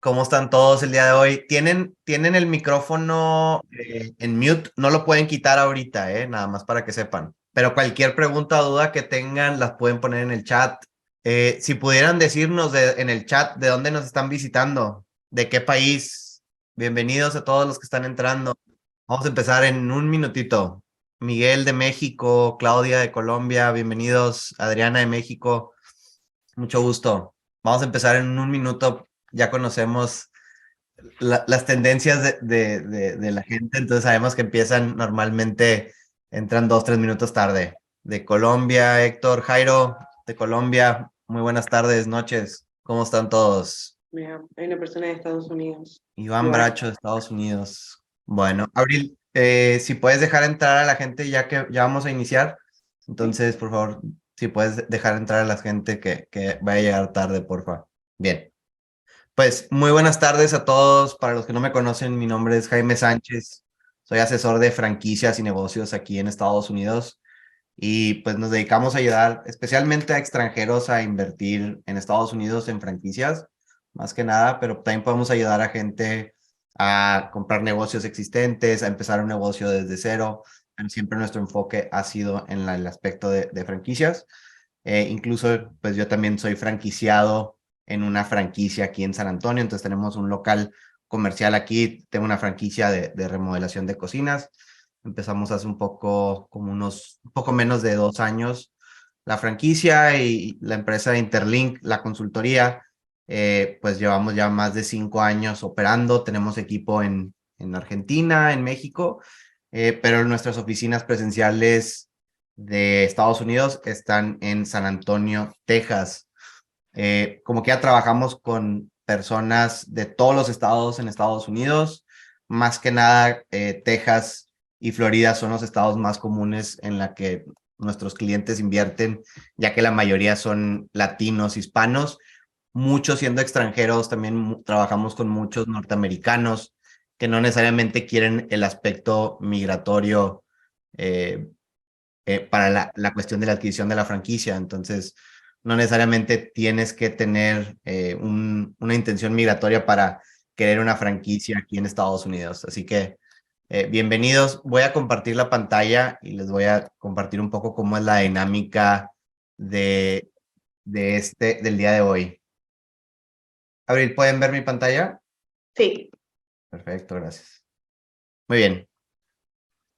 ¿Cómo están todos el día de hoy? ¿Tienen el micrófono en mute? No lo pueden quitar ahorita, nada más para que sepan. Pero cualquier pregunta o duda que tengan, las pueden poner en el chat. Si pudieran decirnos en el chat de dónde nos están visitando, de qué país. Bienvenidos a todos los que están entrando. Vamos a empezar en un minutito. Miguel de México, Claudia de Colombia, bienvenidos. Adriana de México, mucho gusto. Vamos a empezar en un minuto. Ya conocemos las tendencias de la gente, entonces sabemos que empiezan normalmente, entran 2, 3 minutos tarde. De Colombia, Héctor, Jairo, de Colombia, muy buenas tardes, noches. ¿Cómo están todos? Mira, hay una persona de Estados Unidos. Iván Iván. Bracho de Estados Unidos. Bueno, Abril, si puedes dejar entrar a la gente ya que ya vamos a iniciar. Entonces, por favor, si puedes dejar entrar a la gente que vaya a llegar tarde, por favor. Bien. Pues muy buenas tardes a todos. Para los que no me conocen, mi nombre es Jaime Sánchez. Soy asesor de franquicias y negocios aquí en Estados Unidos y pues nos dedicamos a ayudar especialmente a extranjeros a invertir en Estados Unidos en franquicias, más que nada, pero también podemos ayudar a gente a comprar negocios existentes, a empezar un negocio desde cero. Siempre nuestro enfoque ha sido en el aspecto de franquicias. Incluso, pues yo también soy franquiciado en una franquicia aquí en San Antonio, entonces tenemos un local comercial aquí, tengo una franquicia de remodelación de cocinas. Empezamos hace un poco menos de 2 años la franquicia y la empresa Interlink, la consultoría, pues llevamos ya más de 5 años operando. Tenemos equipo en Argentina, en México, pero nuestras oficinas presenciales de Estados Unidos están en San Antonio, Texas. Como que ya trabajamos con personas de todos los estados en Estados Unidos, más que nada Texas y Florida son los estados más comunes en la que nuestros clientes invierten, ya que la mayoría son latinos, hispanos, muchos siendo extranjeros. También trabajamos con muchos norteamericanos que no necesariamente quieren el aspecto migratorio eh, para la cuestión de la adquisición de la franquicia. Entonces, no necesariamente tienes que tener una intención migratoria para querer una franquicia aquí en Estados Unidos. Así que, bienvenidos. Voy a compartir la pantalla y les voy a compartir un poco cómo es la dinámica de, del día de hoy. Abril, ¿pueden ver mi pantalla? Sí. Perfecto, gracias. Muy bien.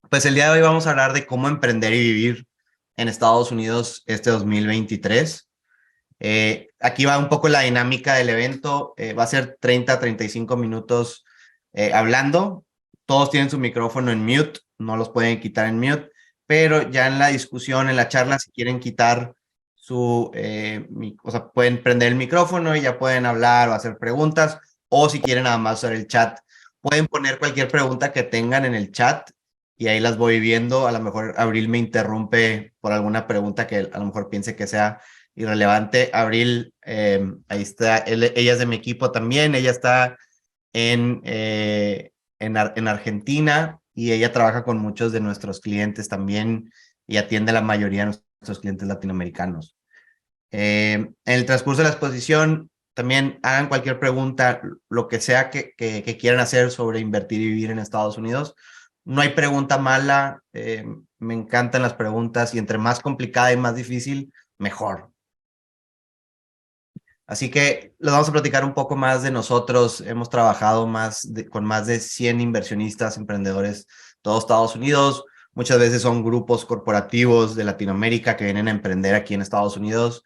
Pues el día de hoy vamos a hablar de cómo emprender y vivir en Estados Unidos este 2023. Aquí va un poco la dinámica del evento. Va a ser 30, 35 minutos hablando. Todos tienen su micrófono en mute, no los pueden quitar en mute, pero ya en la discusión, en la charla, si quieren quitar o sea, pueden prender el micrófono y ya pueden hablar o hacer preguntas, o si quieren nada más usar el chat, pueden poner cualquier pregunta que tengan en el chat y ahí las voy viendo. A lo mejor Abril me interrumpe por alguna pregunta que a lo mejor piense que sea irrelevante. Abril, ahí está, ella es de mi equipo también, ella está en Argentina y ella trabaja con muchos de nuestros clientes también y atiende a la mayoría de nuestros clientes latinoamericanos. En el transcurso de la exposición, también hagan cualquier pregunta, lo que sea que quieran hacer sobre invertir y vivir en Estados Unidos. No hay pregunta mala, me encantan las preguntas y entre más complicada y más difícil, mejor. Así que les vamos a platicar un poco más de nosotros. Hemos trabajado con más de 100 inversionistas, emprendedores, todos Estados Unidos. Muchas veces son grupos corporativos de Latinoamérica que vienen a emprender aquí en Estados Unidos.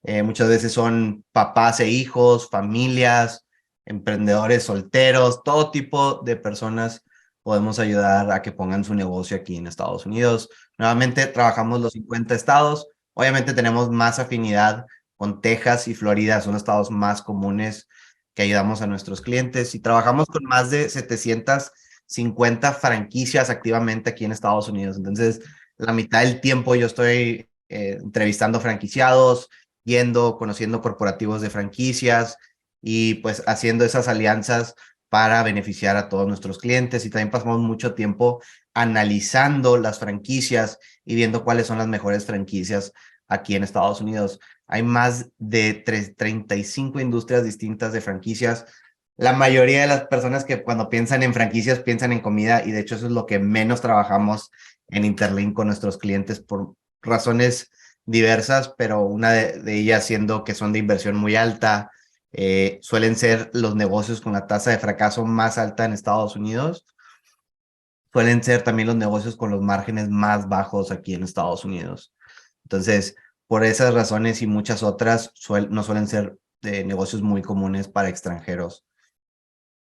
Muchas veces son papás e hijos, familias, emprendedores solteros, todo tipo de personas podemos ayudar a que pongan su negocio aquí en Estados Unidos. Nuevamente, trabajamos los 50 estados. Obviamente tenemos más afinidad con Texas y Florida, son los estados más comunes que ayudamos a nuestros clientes y trabajamos con más de 750 franquicias activamente aquí en Estados Unidos. Entonces, la mitad del tiempo yo estoy entrevistando franquiciados, yendo, conociendo corporativos de franquicias y pues haciendo esas alianzas para beneficiar a todos nuestros clientes. Y también pasamos mucho tiempo analizando las franquicias y viendo cuáles son las mejores franquicias aquí en Estados Unidos. Hay más de 35 industrias distintas de franquicias. la mayoría de las personas que cuando piensan en franquicias piensan en comida y de hecho eso es lo que menos trabajamos en Interlink con nuestros clientes por razones diversas, pero una de ellas siendo que son de inversión muy alta, suelen ser los negocios con la tasa de fracaso más alta en Estados Unidos, suelen ser también los negocios con los márgenes más bajos aquí en Estados Unidos. Entonces, por esas razones y muchas otras, no suelen ser negocios muy comunes para extranjeros.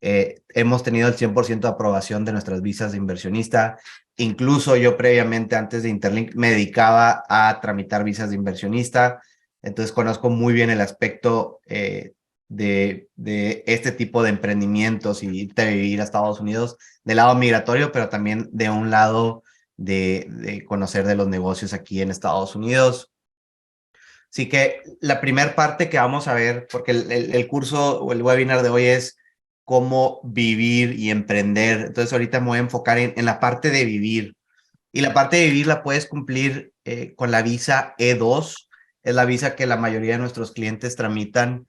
Hemos tenido el 100% de aprobación de nuestras visas de inversionista. Incluso yo previamente, antes de Interlink, me dedicaba a tramitar visas de inversionista. Entonces conozco muy bien el aspecto de este tipo de emprendimientos y irte a vivir a Estados Unidos del lado migratorio, pero también de un lado de conocer de los negocios aquí en Estados Unidos. Así que la primera parte que vamos a ver, porque el curso o el webinar de hoy es cómo vivir y emprender. Entonces ahorita me voy a enfocar en la parte de vivir. Y la parte de vivir la puedes cumplir con la visa E2. Es la visa que la mayoría de nuestros clientes tramitan.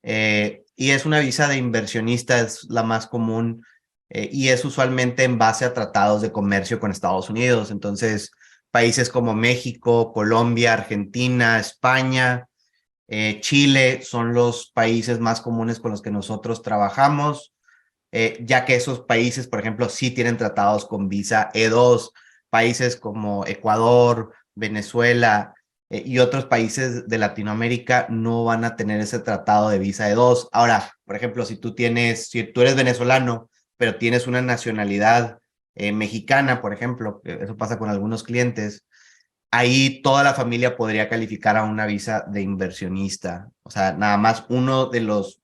Y es una visa de inversionista, es la más común. Y es usualmente en base a tratados de comercio con Estados Unidos. Entonces, países como México, Colombia, Argentina, España, Chile son los países más comunes con los que nosotros trabajamos, ya que esos países, por ejemplo, sí tienen tratados con visa E2, países como Ecuador, Venezuela y otros países de Latinoamérica no van a tener ese tratado de visa E2. Ahora, por ejemplo, si tú eres venezolano, pero tienes una nacionalidad mexicana, por ejemplo, eso pasa con algunos clientes, ahí toda la familia podría calificar a una visa de inversionista. O sea, nada más uno de los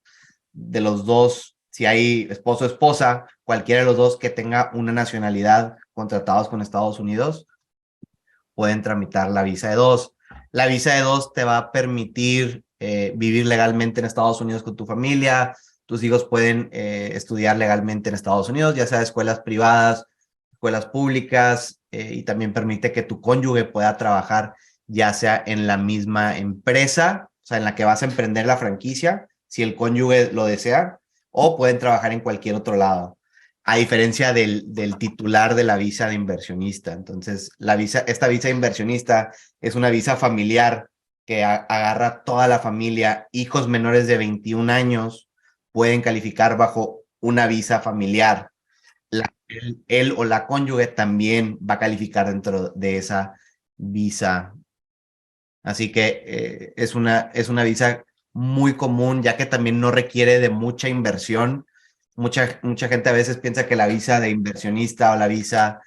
dos, si hay esposo o esposa, cualquiera de los dos que tenga una nacionalidad contratados con Estados Unidos, pueden tramitar la visa de dos. La visa de dos te va a permitir vivir legalmente en Estados Unidos con tu familia. Tus hijos pueden estudiar legalmente en Estados Unidos, ya sea escuelas privadas, escuelas públicas, y también permite que tu cónyuge pueda trabajar ya sea en la misma empresa, o sea, en la que vas a emprender la franquicia, si el cónyuge lo desea, o pueden trabajar en cualquier otro lado, a diferencia del titular de la visa de inversionista. Entonces, esta visa de inversionista es una visa familiar que agarra toda la familia. Hijos menores de 21 años pueden calificar bajo una visa familiar. Él o la cónyuge también va a calificar dentro de esa visa. Así que es una visa muy común, ya que también no requiere de mucha inversión. Mucha gente a veces piensa que la visa de inversionista o la visa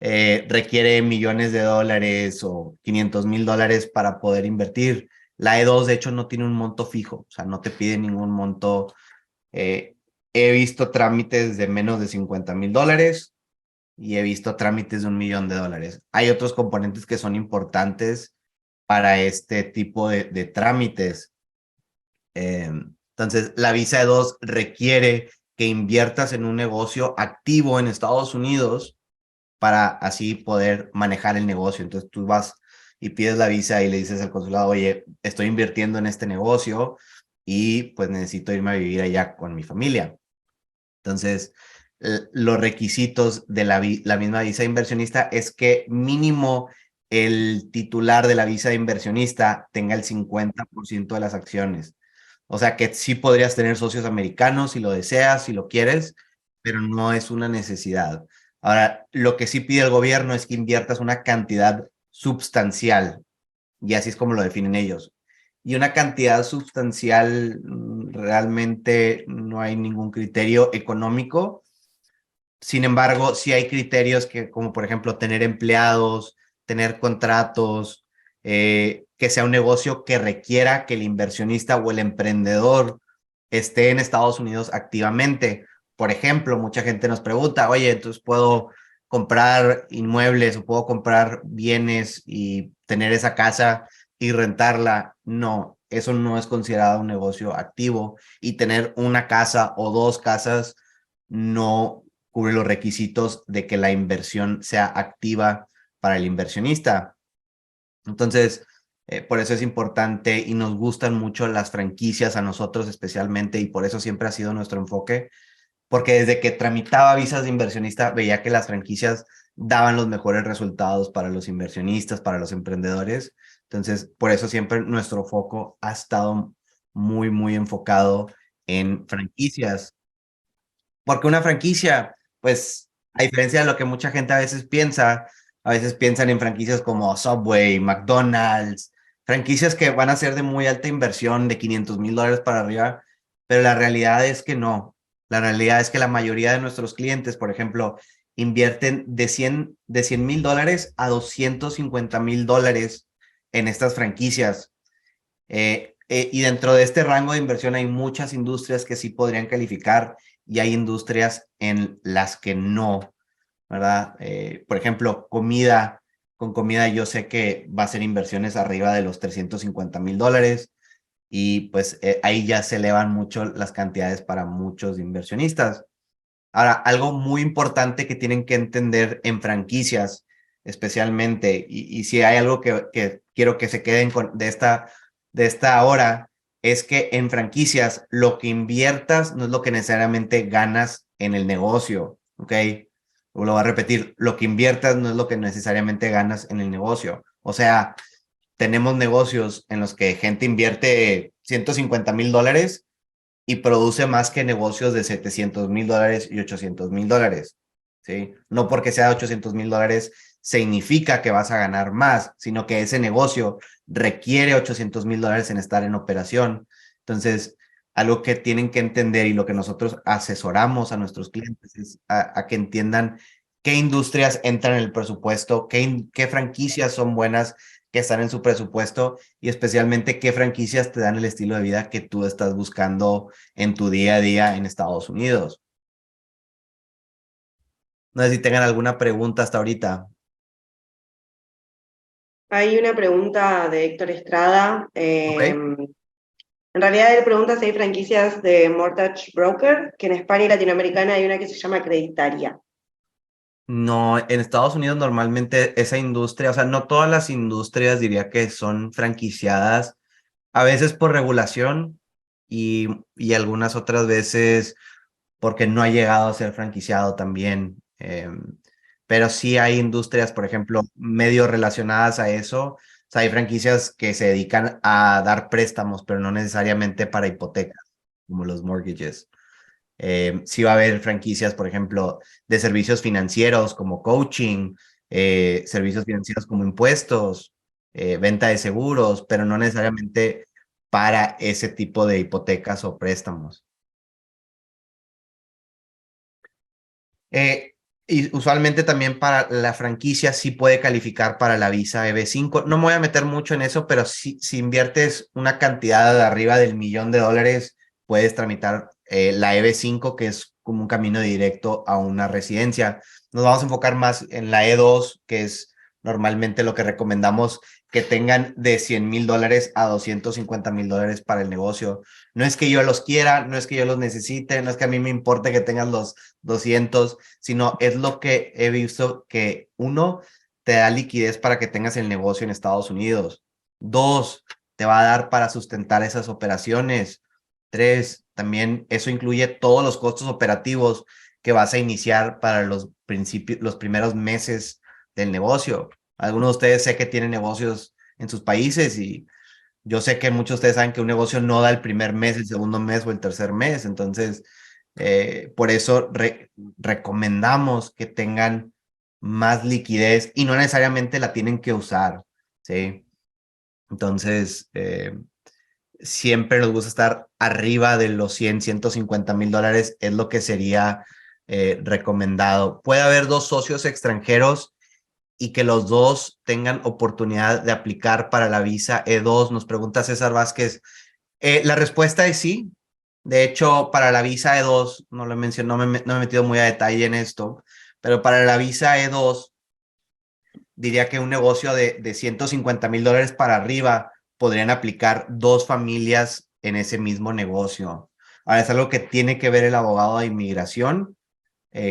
requiere millones de dólares o $500,000 para poder invertir. La E2, de hecho, no tiene un monto fijo, o sea, no te pide ningún monto. Eh, He visto trámites de menos de $50,000 y he visto trámites de $1,000,000. Hay otros componentes que son importantes para este tipo de trámites. Entonces, la visa de dos requiere que inviertas en un negocio activo en Estados Unidos para así poder manejar el negocio. Entonces, tú vas y pides la visa y le dices al consulado, oye, estoy invirtiendo en este negocio y pues necesito irme a vivir allá con mi familia. Entonces, los requisitos de la misma visa de inversionista es que mínimo el titular de la visa de inversionista tenga el 50% de las acciones. O sea que sí podrías tener socios americanos si lo deseas, si lo quieres, pero no es una necesidad. Ahora, lo que sí pide el gobierno es que inviertas una cantidad substancial, y así es como lo definen ellos. Y una cantidad sustancial, realmente no hay ningún criterio económico. Sin embargo, sí hay criterios que, como por ejemplo, tener empleados, tener contratos, que sea un negocio que requiera que el inversionista o el emprendedor esté en Estados Unidos activamente. Por ejemplo, mucha gente nos pregunta, oye, entonces puedo comprar inmuebles o puedo comprar bienes y tener esa casa y rentarla. No, eso no es considerado un negocio activo, y tener una casa o dos casas no cubre los requisitos de que la inversión sea activa para el inversionista. Entonces, Por eso es importante y nos gustan mucho las franquicias a nosotros especialmente y por eso siempre ha sido nuestro enfoque, porque desde que tramitaba visas de inversionista veía que las franquicias daban los mejores resultados para los inversionistas, para los emprendedores. Entonces, por eso siempre nuestro foco ha estado muy, muy enfocado en franquicias. Porque una franquicia, pues, a diferencia de lo que mucha gente a veces piensan en franquicias como Subway, McDonald's, franquicias que van a ser de muy alta inversión, de $500,000 para arriba, pero la realidad es que no. La realidad es que la mayoría de nuestros clientes, por ejemplo, invierten de $100,000 a $250,000 en estas franquicias. Y dentro de este rango de inversión hay muchas industrias que sí podrían calificar y hay industrias en las que no, ¿verdad? Por ejemplo, comida. Con comida yo sé que va a ser inversiones arriba de los $350,000 y pues ahí ya se elevan mucho las cantidades para muchos inversionistas. Ahora, algo muy importante que tienen que entender en franquicias, especialmente, y si hay algo que quiero que se queden de esta hora, es que en franquicias lo que inviertas no es lo que necesariamente ganas en el negocio, ¿ok? Lo voy a repetir, lo que inviertas no es lo que necesariamente ganas en el negocio. O sea, tenemos negocios en los que gente invierte $150,000 y produce más que negocios de $700,000 y $800,000, ¿sí? No porque sea $800,000 significa que vas a ganar más, sino que ese negocio requiere $800,000 en estar en operación. Entonces, algo que tienen que entender y lo que nosotros asesoramos a nuestros clientes es a que entiendan qué industrias entran en el presupuesto, qué franquicias son buenas que están en su presupuesto y especialmente qué franquicias te dan el estilo de vida que tú estás buscando en tu día a día en Estados Unidos. No sé si tengan alguna pregunta hasta ahorita. Hay una pregunta de Héctor Estrada. ¿Ok? En realidad él pregunta si hay franquicias de Mortgage Broker, que en España y Latinoamericana hay una que se llama Creditaria. No, en Estados Unidos normalmente esa industria, o sea, no todas las industrias diría que son franquiciadas, a veces por regulación y algunas otras veces porque no ha llegado a ser franquiciado también. Pero sí hay industrias, por ejemplo, medio relacionadas a eso. O sea, hay franquicias que se dedican a dar préstamos, pero no necesariamente para hipotecas, como los mortgages. Sí va a haber franquicias, por ejemplo, de servicios financieros como coaching, servicios financieros como impuestos, venta de seguros, pero no necesariamente para ese tipo de hipotecas o préstamos. Eh, y usualmente también para la franquicia sí puede calificar para la visa EB5. No me voy a meter mucho en eso, pero si inviertes una cantidad de arriba del $1,000,000, puedes tramitar la EB5, que es como un camino directo a una residencia. Nos vamos a enfocar más en la E2, que es normalmente lo que recomendamos que tengan de $100,000 a $250,000 para el negocio. No es que yo los quiera, no es que yo los necesite, no es que a mí me importe que tengan los 200, sino es lo que he visto que uno, te da liquidez para que tengas el negocio en Estados Unidos. Dos, te va a dar para sustentar esas operaciones. Tres, también eso incluye todos los costos operativos que vas a iniciar para los primeros meses del negocio. Algunos de ustedes sé que tienen negocios en sus países y yo sé que muchos de ustedes saben que un negocio no da el primer mes, el segundo mes o el tercer mes. Entonces, por eso recomendamos que tengan más liquidez y no necesariamente la tienen que usar, ¿sí? Entonces, siempre nos gusta estar arriba de los $150,000, es lo que sería recomendado. Puede haber dos socios extranjeros y que los dos tengan oportunidad de aplicar para la visa E2, nos pregunta César Vázquez. La respuesta es sí. De hecho, para la visa E2, no lo he mencionado, no me he metido muy a detalle en esto, pero para la visa E2, diría que un negocio de $150,000 para arriba podrían aplicar dos familias en ese mismo negocio. Ahora es algo que tiene que ver el abogado de inmigración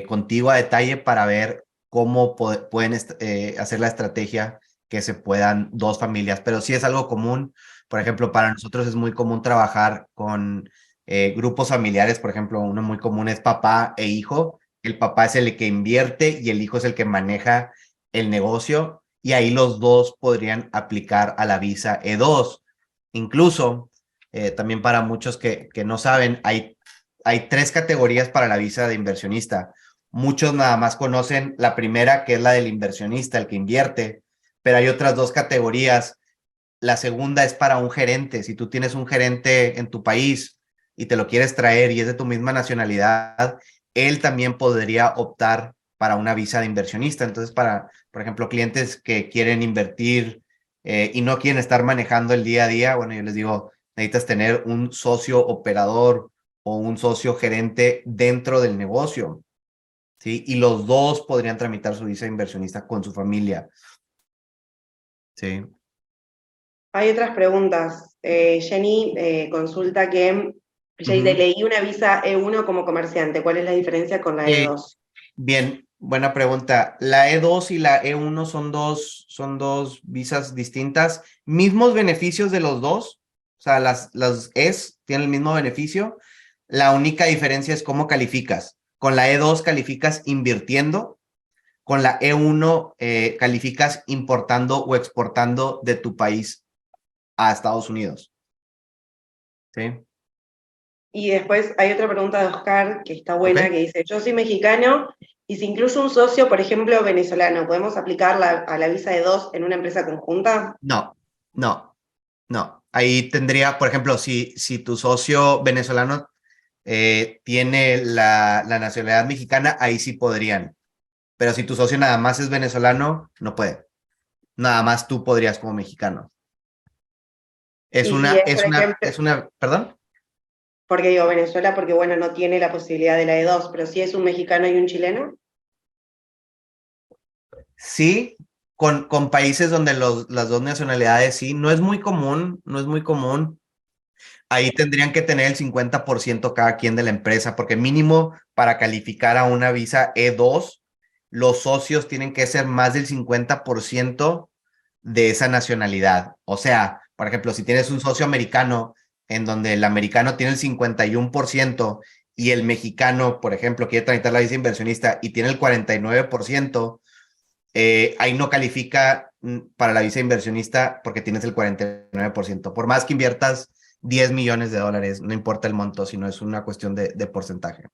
contigo a detalle para ver cómo pueden hacer la estrategia que se puedan dos familias, pero sí es algo común. Por ejemplo, para nosotros es muy común trabajar con grupos familiares. Por ejemplo, uno muy común es papá e hijo. El papá es el que invierte y el hijo es el que maneja el negocio, y ahí los dos podrían aplicar a la visa E2. Incluso, también para muchos que no saben, hay tres categorías para la visa de inversionista. Muchos nada más conocen la primera, que es la del inversionista, el que invierte, pero hay otras dos categorías. La segunda es para un gerente. Si tú tienes un gerente en tu país y te lo quieres traer y es de tu misma nacionalidad, él también podría optar para una visa de inversionista. Entonces, para, por ejemplo, clientes que quieren invertir y no quieren estar manejando el día a día, bueno, yo les digo, necesitas tener un socio operador o un socio gerente dentro del negocio, ¿sí? Y los dos podrían tramitar su visa de inversionista con su familia, ¿sí? Hay otras preguntas. Jenny consulta que ella dice, leí una visa E1 como comerciante. ¿Cuál es la diferencia con la E2? Bien, buena pregunta. La E2 y la E1 son dos visas distintas, mismos beneficios de los dos, o sea, las ES tienen el mismo beneficio. La única diferencia es cómo calificas. Con la E2 calificas invirtiendo, con la E1 calificas importando o exportando de tu país a Estados Unidos. ¿Sí? Y después hay otra pregunta de Oscar que está buena, ¿Ok? que dice, yo soy mexicano y si incluyo un socio, por ejemplo, venezolano, ¿podemos aplicar a la visa de dos en una empresa conjunta? No, no, no. Ahí tendría, por ejemplo, si tu socio venezolano tiene la nacionalidad mexicana, ahí sí podrían. Pero si tu socio nada más es venezolano, no puede. Nada más tú podrías como mexicano. Y si es, por ejemplo, ¿Perdón? porque digo Venezuela, porque bueno, no tiene la posibilidad de la de dos, pero si es un mexicano y un chileno. Sí, con países donde las dos nacionalidades sí, no es muy común, no es muy común. Ahí tendrían que tener el 50% cada quien de la empresa, porque mínimo para calificar a una visa E2, los socios tienen que ser más del 50% de esa nacionalidad. O sea, por ejemplo, si tienes un socio americano en donde el americano tiene el 51% y el mexicano, por ejemplo, quiere tramitar la visa inversionista y tiene el 49%, ahí no califica para la visa inversionista porque tienes el 49%. Por más que inviertas 10 millones de dólares, no importa el monto, sino es una cuestión de porcentaje.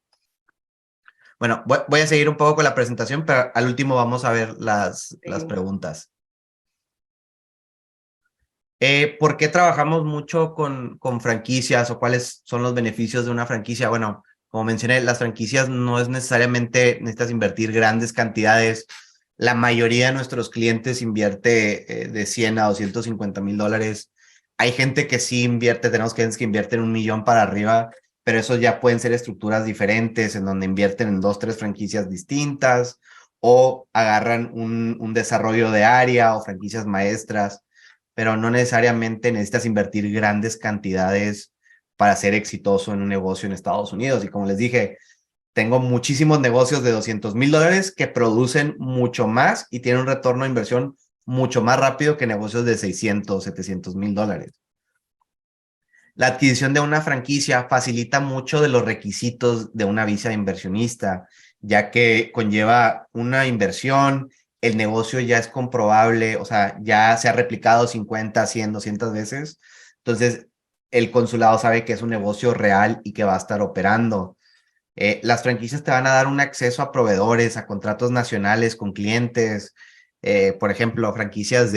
Bueno, voy a seguir un poco con la presentación, pero al último vamos a ver las preguntas. ¿Por qué trabajamos mucho con franquicias o cuáles son los beneficios de una franquicia? Bueno, como mencioné, las franquicias no es necesariamente necesitas invertir grandes cantidades. La mayoría de nuestros clientes invierte de 100 a 250 mil dólares. Hay gente que sí invierte, tenemos clientes que invierten 1 millón para arriba, pero esos ya pueden ser estructuras diferentes en donde invierten en 2, 3 franquicias distintas o agarran un desarrollo de área o franquicias maestras, pero no necesariamente necesitas invertir grandes cantidades para ser exitoso en un negocio en Estados Unidos. Y como les dije, tengo muchísimos negocios de 200 mil dólares que producen mucho más y tienen un retorno de inversión mucho más rápido que negocios de 600, 700 mil dólares. La adquisición de una franquicia facilita mucho de los requisitos de una visa de inversionista, ya que conlleva una inversión, el negocio ya es comprobable, o sea, ya se ha replicado 50, 100, 200 veces. Entonces, el consulado sabe que es un negocio real y que va a estar operando. Las franquicias te van a dar un acceso a proveedores, a contratos nacionales con clientes. Por ejemplo, franquicias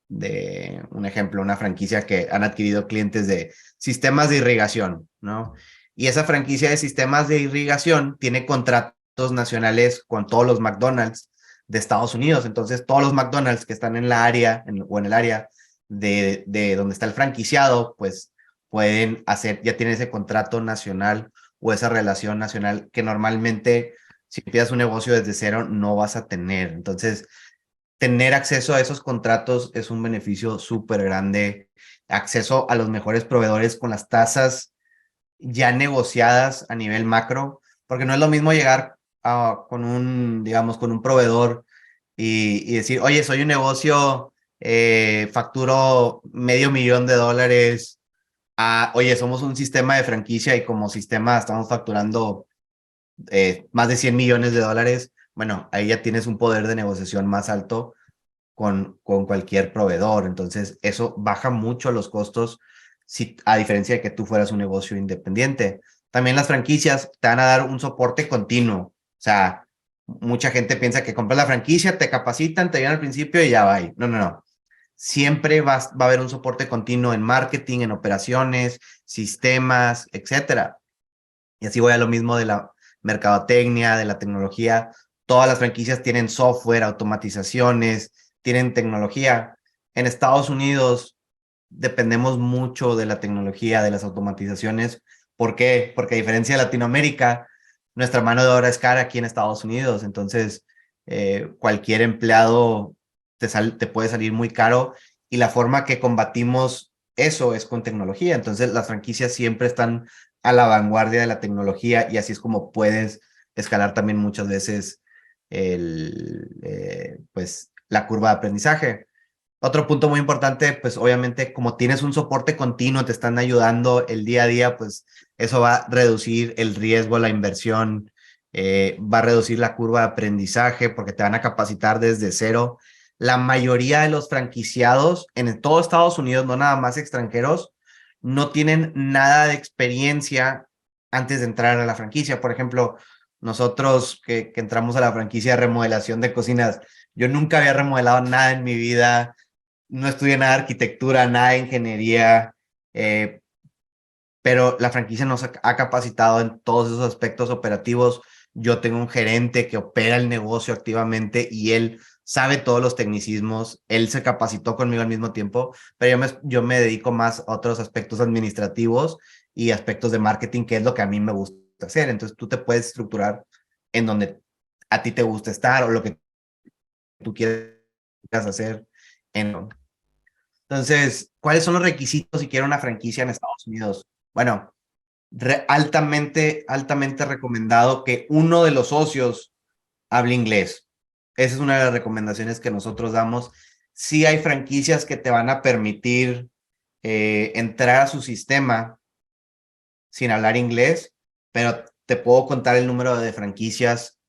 un ejemplo, una franquicia que han adquirido clientes de sistemas de irrigación, ¿no? Y esa franquicia de sistemas de irrigación tiene contratos nacionales con todos los McDonald's de Estados Unidos. Entonces, todos los McDonald's que están en la área o en el área de donde está el franquiciado, pues pueden hacer, ya tienen ese contrato nacional o esa relación nacional que normalmente si empiezas un negocio desde cero no vas a tener. Entonces, tener acceso a esos contratos es un beneficio súper grande, acceso a los mejores proveedores con las tasas ya negociadas a nivel macro, porque no es lo mismo llegar con un, digamos, con un proveedor y decir, oye, soy un negocio facturo $500,000 oye, somos un sistema de franquicia y como sistema estamos facturando más de $100 millones. Bueno, ahí ya tienes un poder de negociación más alto con cualquier proveedor. Entonces, eso baja mucho los costos, si, a diferencia de que tú fueras un negocio independiente. También las franquicias te van a dar un soporte continuo. O sea, mucha gente piensa que compras la franquicia, te capacitan, te llevan al principio y ya va. No, no, no. Siempre va a haber un soporte continuo en marketing, en operaciones, sistemas, etcétera. Y así voy a lo mismo de la mercadotecnia, de la tecnología. Todas las franquicias tienen software, automatizaciones, tienen tecnología. En Estados Unidos dependemos mucho de la tecnología, de las automatizaciones. ¿Por qué? Porque a diferencia de Latinoamérica, nuestra mano de obra es cara aquí en Estados Unidos. Entonces, cualquier empleado te puede salir muy caro y la forma que combatimos eso es con tecnología. Entonces, las franquicias siempre están a la vanguardia de la tecnología y así es como puedes escalar también muchas veces pues, la curva de aprendizaje. Otro punto muy importante, pues obviamente como tienes un soporte continuo, te están ayudando el día a día, pues eso va a reducir el riesgo, la inversión, va a reducir la curva de aprendizaje porque te van a capacitar desde cero. La mayoría de los franquiciados en todo Estados Unidos, no nada más extranjeros, no tienen nada de experiencia antes de entrar a la franquicia. Por ejemplo, nosotros que entramos a la franquicia de remodelación de cocinas, yo nunca había remodelado nada en mi vida, no estudié nada de arquitectura, nada de ingeniería, eh, pero la franquicia nos ha capacitado en todos esos aspectos operativos. Yo tengo un gerente que opera el negocio activamente y él sabe todos los tecnicismos, él se capacitó conmigo al mismo tiempo, pero yo me dedico más a otros aspectos administrativos y aspectos de marketing, que es lo que a mí me gusta hacer. Entonces tú te puedes estructurar en donde a ti te gusta estar o lo que tú quieras hacer. Entonces, ¿cuáles son los requisitos si quiero una franquicia en Estados Unidos? Bueno, altamente recomendado que uno de los socios hable inglés. Esa es una de las recomendaciones que nosotros damos. Sí hay franquicias que te van a permitir entrar a su sistema sin hablar inglés, pero te puedo contar el número de franquicias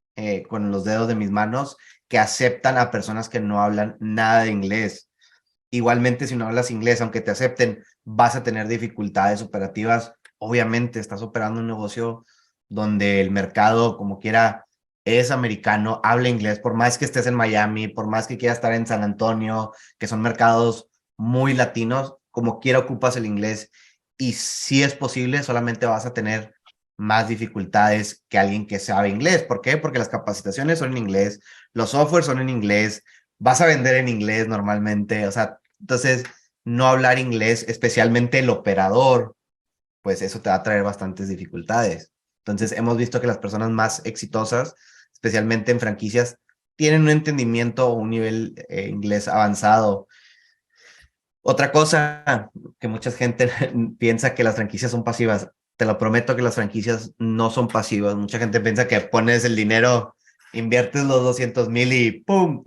con los dedos de mis manos que aceptan a personas que no hablan nada de inglés. Igualmente, si no hablas inglés, aunque te acepten, vas a tener dificultades operativas. Obviamente, estás operando un negocio donde el mercado, como quiera, es americano, habla inglés, por más que estés en Miami, por más que quieras estar en San Antonio, que son mercados muy latinos, como quiera ocupas el inglés. Y si es posible, solamente vas a tener más dificultades que alguien que sabe inglés. ¿Por qué? Porque las capacitaciones son en inglés, los softwares son en inglés, vas a vender en inglés normalmente, o sea, entonces no hablar inglés, especialmente el operador, pues eso te va a traer bastantes dificultades. Entonces hemos visto que las personas más exitosas, especialmente en franquicias, tienen un entendimiento o un nivel inglés avanzado. Otra cosa que mucha gente piensa que las franquicias son pasivas. Te lo prometo que las franquicias no son pasivas. Mucha gente piensa que pones el dinero, inviertes los 200,000 y ¡pum!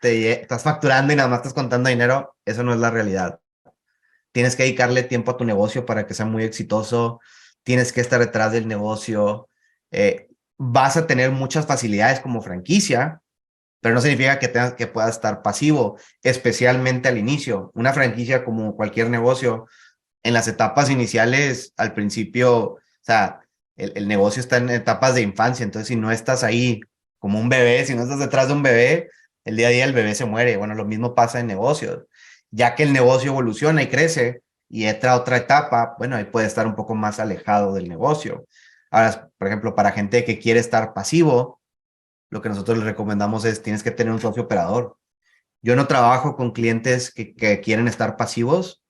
Estás facturando y nada más estás contando dinero. Eso no es la realidad. Tienes que dedicarle tiempo a tu negocio para que sea muy exitoso. Tienes que estar detrás del negocio. Vas a tener muchas facilidades como franquicia, pero no significa que puedas estar pasivo, especialmente al inicio. Una franquicia, como cualquier negocio, en las etapas iniciales, al principio, o sea, el negocio está en etapas de infancia, entonces si no estás ahí como un bebé, si no estás detrás de un bebé, el día a día el bebé se muere. Bueno, lo mismo pasa en negocios. Ya que el negocio evoluciona y crece y entra a otra etapa, bueno, ahí puede estar un poco más alejado del negocio. Ahora, por ejemplo, para gente que quiere estar pasivo, lo que nosotros les recomendamos es tienes que tener un socio operador. Yo no trabajo con clientes que quieren estar pasivos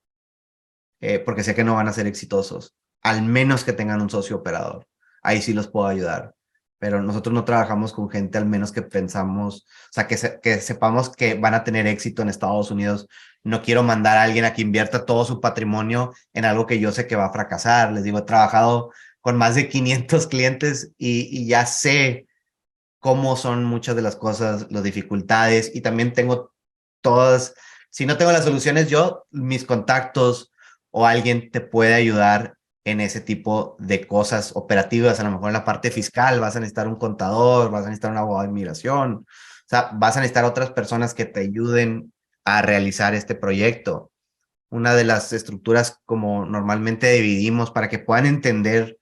porque sé que no van a ser exitosos, al menos que tengan un socio operador. Ahí sí los puedo ayudar. Pero nosotros no trabajamos con gente al menos que pensamos, o sea, que sepamos que van a tener éxito en Estados Unidos. No quiero mandar a alguien a que invierta todo su patrimonio en algo que yo sé que va a fracasar. Les digo, he trabajado con más de 500 clientes y ya sé cómo son muchas de las cosas, las dificultades, y también tengo todas, o si no tengo las soluciones yo, mis contactos o alguien te puede ayudar en ese tipo de cosas operativas. A lo mejor en la parte fiscal vas a necesitar un contador, vas a necesitar un abogado de inmigración, o sea, vas a necesitar otras personas que te ayuden a realizar este proyecto. Una de las estructuras como normalmente dividimos para que puedan entender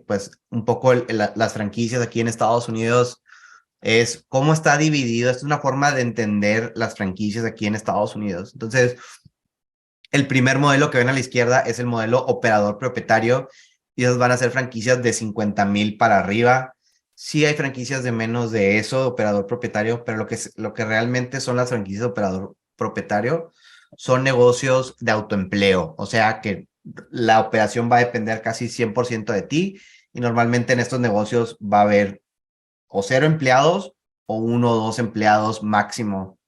pues un poco las franquicias aquí en Estados Unidos es cómo está dividido. Esta es una forma de entender las franquicias aquí en Estados Unidos. Entonces, el primer modelo que ven a la izquierda es el modelo operador propietario y esas van a ser franquicias de 50,000 para arriba. Sí hay franquicias de menos de eso, operador propietario, pero lo que realmente son las franquicias de operador propietario son negocios de autoempleo, o sea que la operación va a depender casi 100% de ti y normalmente en estos negocios va a haber o 0 empleados o 1 o 2 empleados máximo.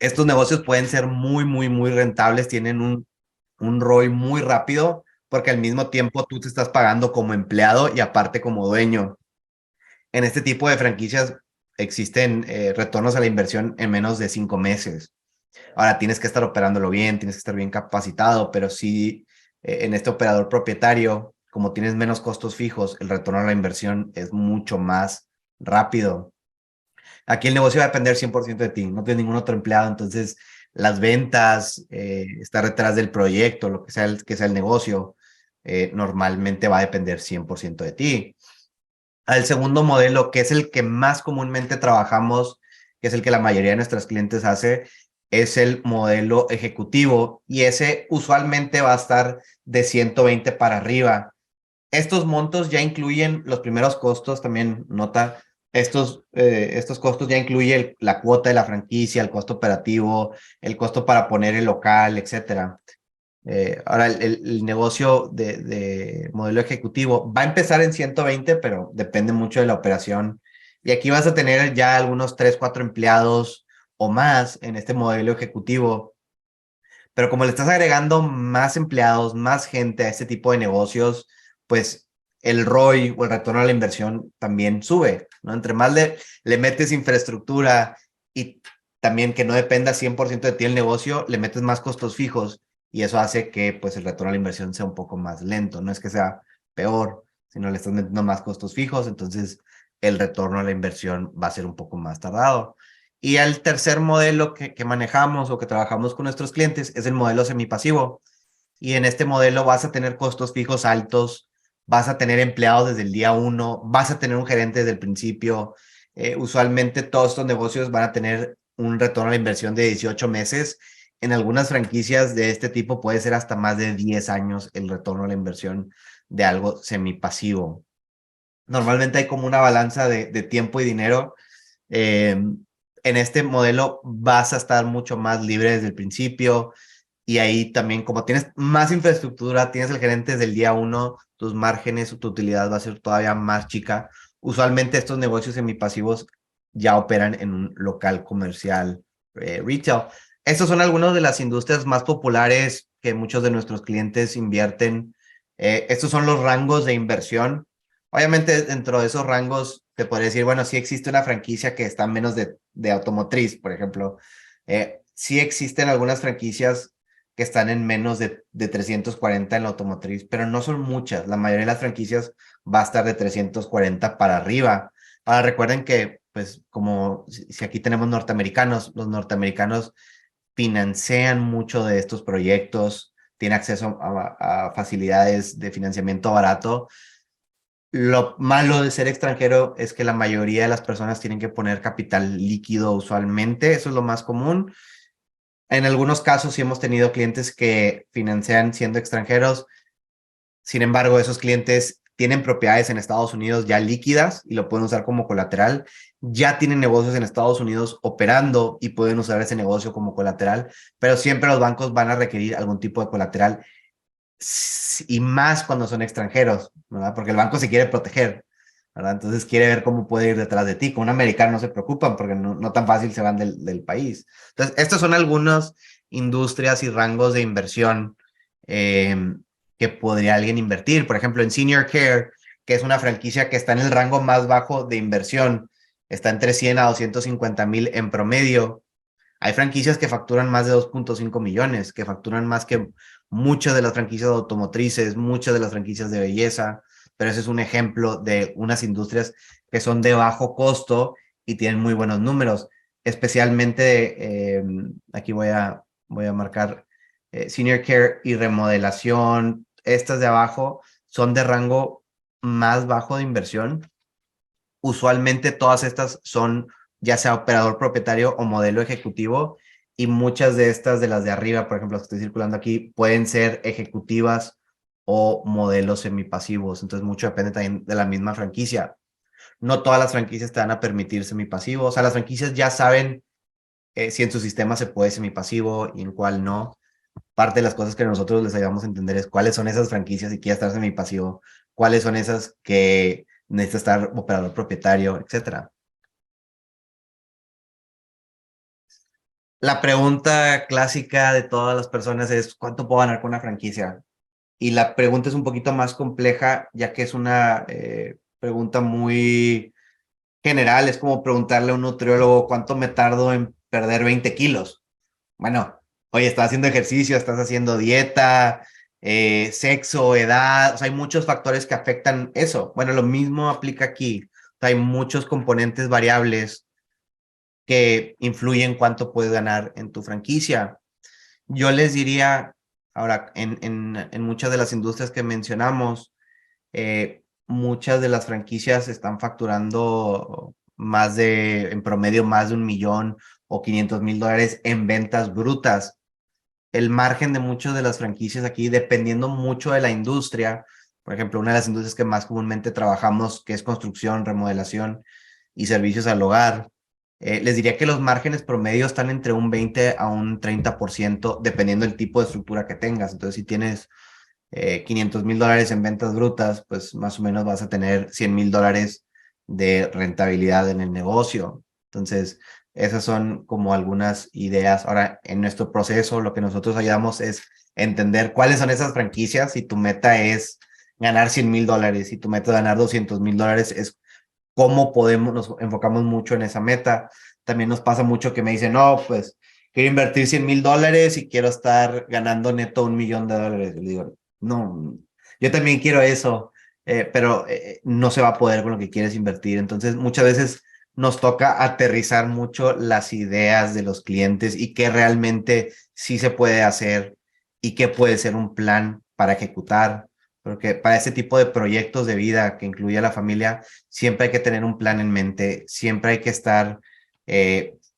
Estos negocios pueden ser muy, muy, muy rentables, tienen un ROI muy rápido porque al mismo tiempo tú te estás pagando como empleado y aparte como dueño. En este tipo de franquicias existen retornos a la inversión en menos de 5 meses. Ahora tienes que estar operándolo bien, tienes que estar bien capacitado, pero sí en este operador propietario, como tienes menos costos fijos, el retorno a la inversión es mucho más rápido. Aquí el negocio va a depender 100% de ti, no tienes ningún otro empleado, entonces las ventas, estar detrás del proyecto, lo que sea el negocio, normalmente va a depender 100% de ti. Al segundo modelo, que es el que más comúnmente trabajamos, que es el que la mayoría de nuestros clientes hace, es el modelo ejecutivo y ese usualmente va a estar de 120 para arriba. Estos montos ya incluyen los primeros costos, también nota, estos costos ya incluyen la cuota de la franquicia, el costo operativo, el costo para poner el local, etcétera. Ahora, el negocio de modelo ejecutivo va a empezar en 120, pero depende mucho de la operación. Y aquí vas a tener ya algunos 3, 4 empleados o más en este modelo ejecutivo. Pero como le estás agregando más empleados, más gente a este tipo de negocios, pues el ROI o el retorno a la inversión también sube, ¿no? Entre más le metes infraestructura y también que no dependa 100% de ti el negocio, le metes más costos fijos y eso hace que pues el retorno a la inversión sea un poco más lento. No es que sea peor, sino le estás metiendo más costos fijos, entonces el retorno a la inversión va a ser un poco más tardado. Y el tercer modelo que manejamos o que trabajamos con nuestros clientes es el modelo semipasivo. Y en este modelo vas a tener costos fijos altos, vas a tener empleados desde el día uno, vas a tener un gerente desde el principio. Usualmente todos estos negocios van a tener un retorno a la inversión de 18 meses. En algunas franquicias de este tipo puede ser hasta más de 10 años el retorno a la inversión de algo semipasivo. Normalmente hay como una balanza de tiempo y dinero. En este modelo vas a estar mucho más libre desde el principio y ahí también como tienes más infraestructura, tienes el gerente desde el día uno, tus márgenes o tu utilidad va a ser todavía más chica. Usualmente estos negocios semipasivos ya operan en un local comercial retail. Estas son algunas de las industrias más populares que muchos de nuestros clientes invierten. Estos son los rangos de inversión. Obviamente, dentro de esos rangos, te podría decir, bueno, sí existe una franquicia que está menos de automotriz, por ejemplo. Sí existen algunas franquicias que están en menos de 340 en la automotriz, pero no son muchas. La mayoría de las franquicias va a estar de 340 para arriba. Ahora, recuerden que, pues, como si aquí tenemos norteamericanos, los norteamericanos financian mucho de estos proyectos, tienen acceso a facilidades de financiamiento barato. Lo malo de ser extranjero es que la mayoría de las personas tienen que poner capital líquido usualmente, eso es lo más común. En algunos casos sí hemos tenido clientes que financian siendo extranjeros, sin embargo, esos clientes tienen propiedades en Estados Unidos ya líquidas y lo pueden usar como colateral, ya tienen negocios en Estados Unidos operando y pueden usar ese negocio como colateral, pero siempre los bancos van a requerir algún tipo de colateral y más cuando son extranjeros, ¿verdad? Porque el banco se quiere proteger, ¿verdad? Entonces quiere ver cómo puede ir detrás de ti. Con un americano no se preocupan porque no tan fácil se van del país. Entonces, estas son algunas industrias y rangos de inversión que podría alguien invertir. Por ejemplo, en Senior Care, que es una franquicia que está en el rango más bajo de inversión, está entre 100 a 250,000 en promedio. Hay franquicias que facturan más de 2.5 millones, que facturan más que muchas de las franquicias automotrices, muchas de las franquicias de belleza, pero ese es un ejemplo de unas industrias que son de bajo costo y tienen muy buenos números, especialmente, aquí voy a marcar senior care y remodelación, estas de abajo son de rango más bajo de inversión. Usualmente todas estas son ya sea operador propietario o modelo ejecutivo, y muchas de estas de las de arriba, por ejemplo, las que estoy circulando aquí, pueden ser ejecutivas o modelos semipasivos. Entonces mucho depende también de la misma franquicia. No todas las franquicias te van a permitir semipasivo. O sea, las franquicias ya saben si en su sistema se puede semipasivo y en cuál no. Parte de las cosas que nosotros les ayudamos a entender es cuáles son esas franquicias y quiere estar semipasivo, cuáles son esas que necesita estar operador propietario, etcétera. La pregunta clásica de todas las personas es ¿cuánto puedo ganar con una franquicia? Y la pregunta es un poquito más compleja, ya que es una pregunta muy general. Es como preguntarle a un nutriólogo cuánto me tardo en perder 20 kilos. Bueno, oye, estás haciendo ejercicio, estás haciendo dieta, sexo, edad, o sea, hay muchos factores que afectan eso. Bueno, lo mismo aplica aquí. O sea, hay muchos componentes variables que influyen cuánto puedes ganar en tu franquicia. Yo les diría, ahora, en muchas de las industrias que mencionamos, muchas de las franquicias están facturando en promedio, más de 1 millón o 500,000 dólares en ventas brutas. El margen de muchas de las franquicias aquí, dependiendo mucho de la industria, por ejemplo, una de las industrias que más comúnmente trabajamos, que es construcción, remodelación y servicios al hogar, les diría que los márgenes promedio están entre un 20 a un 30%, dependiendo del tipo de estructura que tengas. Entonces, si tienes 500,000 dólares en ventas brutas, pues más o menos vas a tener 100,000 dólares de rentabilidad en el negocio. Entonces, esas son como algunas ideas. Ahora, en nuestro proceso, lo que nosotros ayudamos es entender cuáles son esas franquicias. Si tu meta es ganar 100,000 dólares, si tu meta es ganar 200,000 dólares, es cómo podemos, nos enfocamos mucho en esa meta. También nos pasa mucho que me dicen, no, pues quiero invertir 100,000 dólares y quiero estar ganando neto 1 millón de dólares. Le digo, no, yo también quiero eso, pero no se va a poder con lo que quieres invertir. Entonces, muchas veces nos toca aterrizar mucho las ideas de los clientes y qué realmente sí se puede hacer y qué puede ser un plan para ejecutar. Porque para este tipo de proyectos de vida que incluye a la familia, siempre hay que tener un plan en mente, siempre hay que estar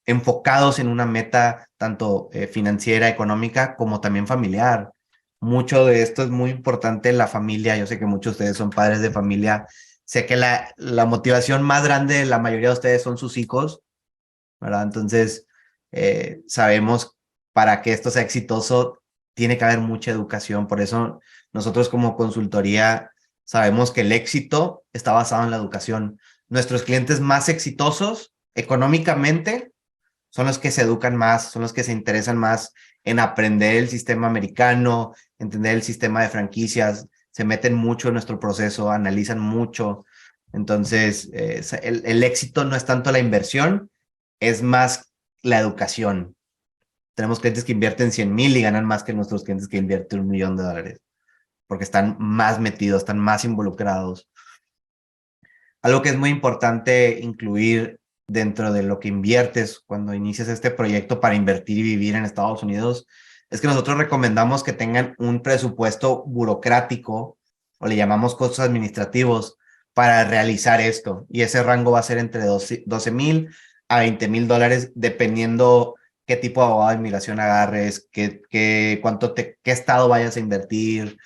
enfocados en una meta tanto financiera, económica, como también familiar. Mucho de esto es muy importante en la familia. Yo sé que muchos de ustedes son padres de familia. Sé que la motivación más grande de la mayoría de ustedes son sus hijos, ¿verdad? Entonces, sabemos para que esto sea exitoso, tiene que haber mucha educación. Por eso nosotros como consultoría sabemos que el éxito está basado en la educación. Nuestros clientes más exitosos económicamente son los que se educan más, son los que se interesan más en aprender el sistema americano, entender el sistema de franquicias, se meten mucho en nuestro proceso, analizan mucho. Entonces, el éxito no es tanto la inversión, es más la educación. Tenemos clientes que invierten 100,000 y ganan más que nuestros clientes que invierten 1 millón de dólares, porque están más metidos, están más involucrados. Algo que es muy importante incluir dentro de lo que inviertes cuando inicias este proyecto para invertir y vivir en Estados Unidos es que nosotros recomendamos que tengan un presupuesto burocrático, o le llamamos costos administrativos, para realizar esto. Y ese rango va a ser entre 12,000 a 20,000 dólares, dependiendo qué tipo de abogado de inmigración agarres, qué estado vayas a invertir,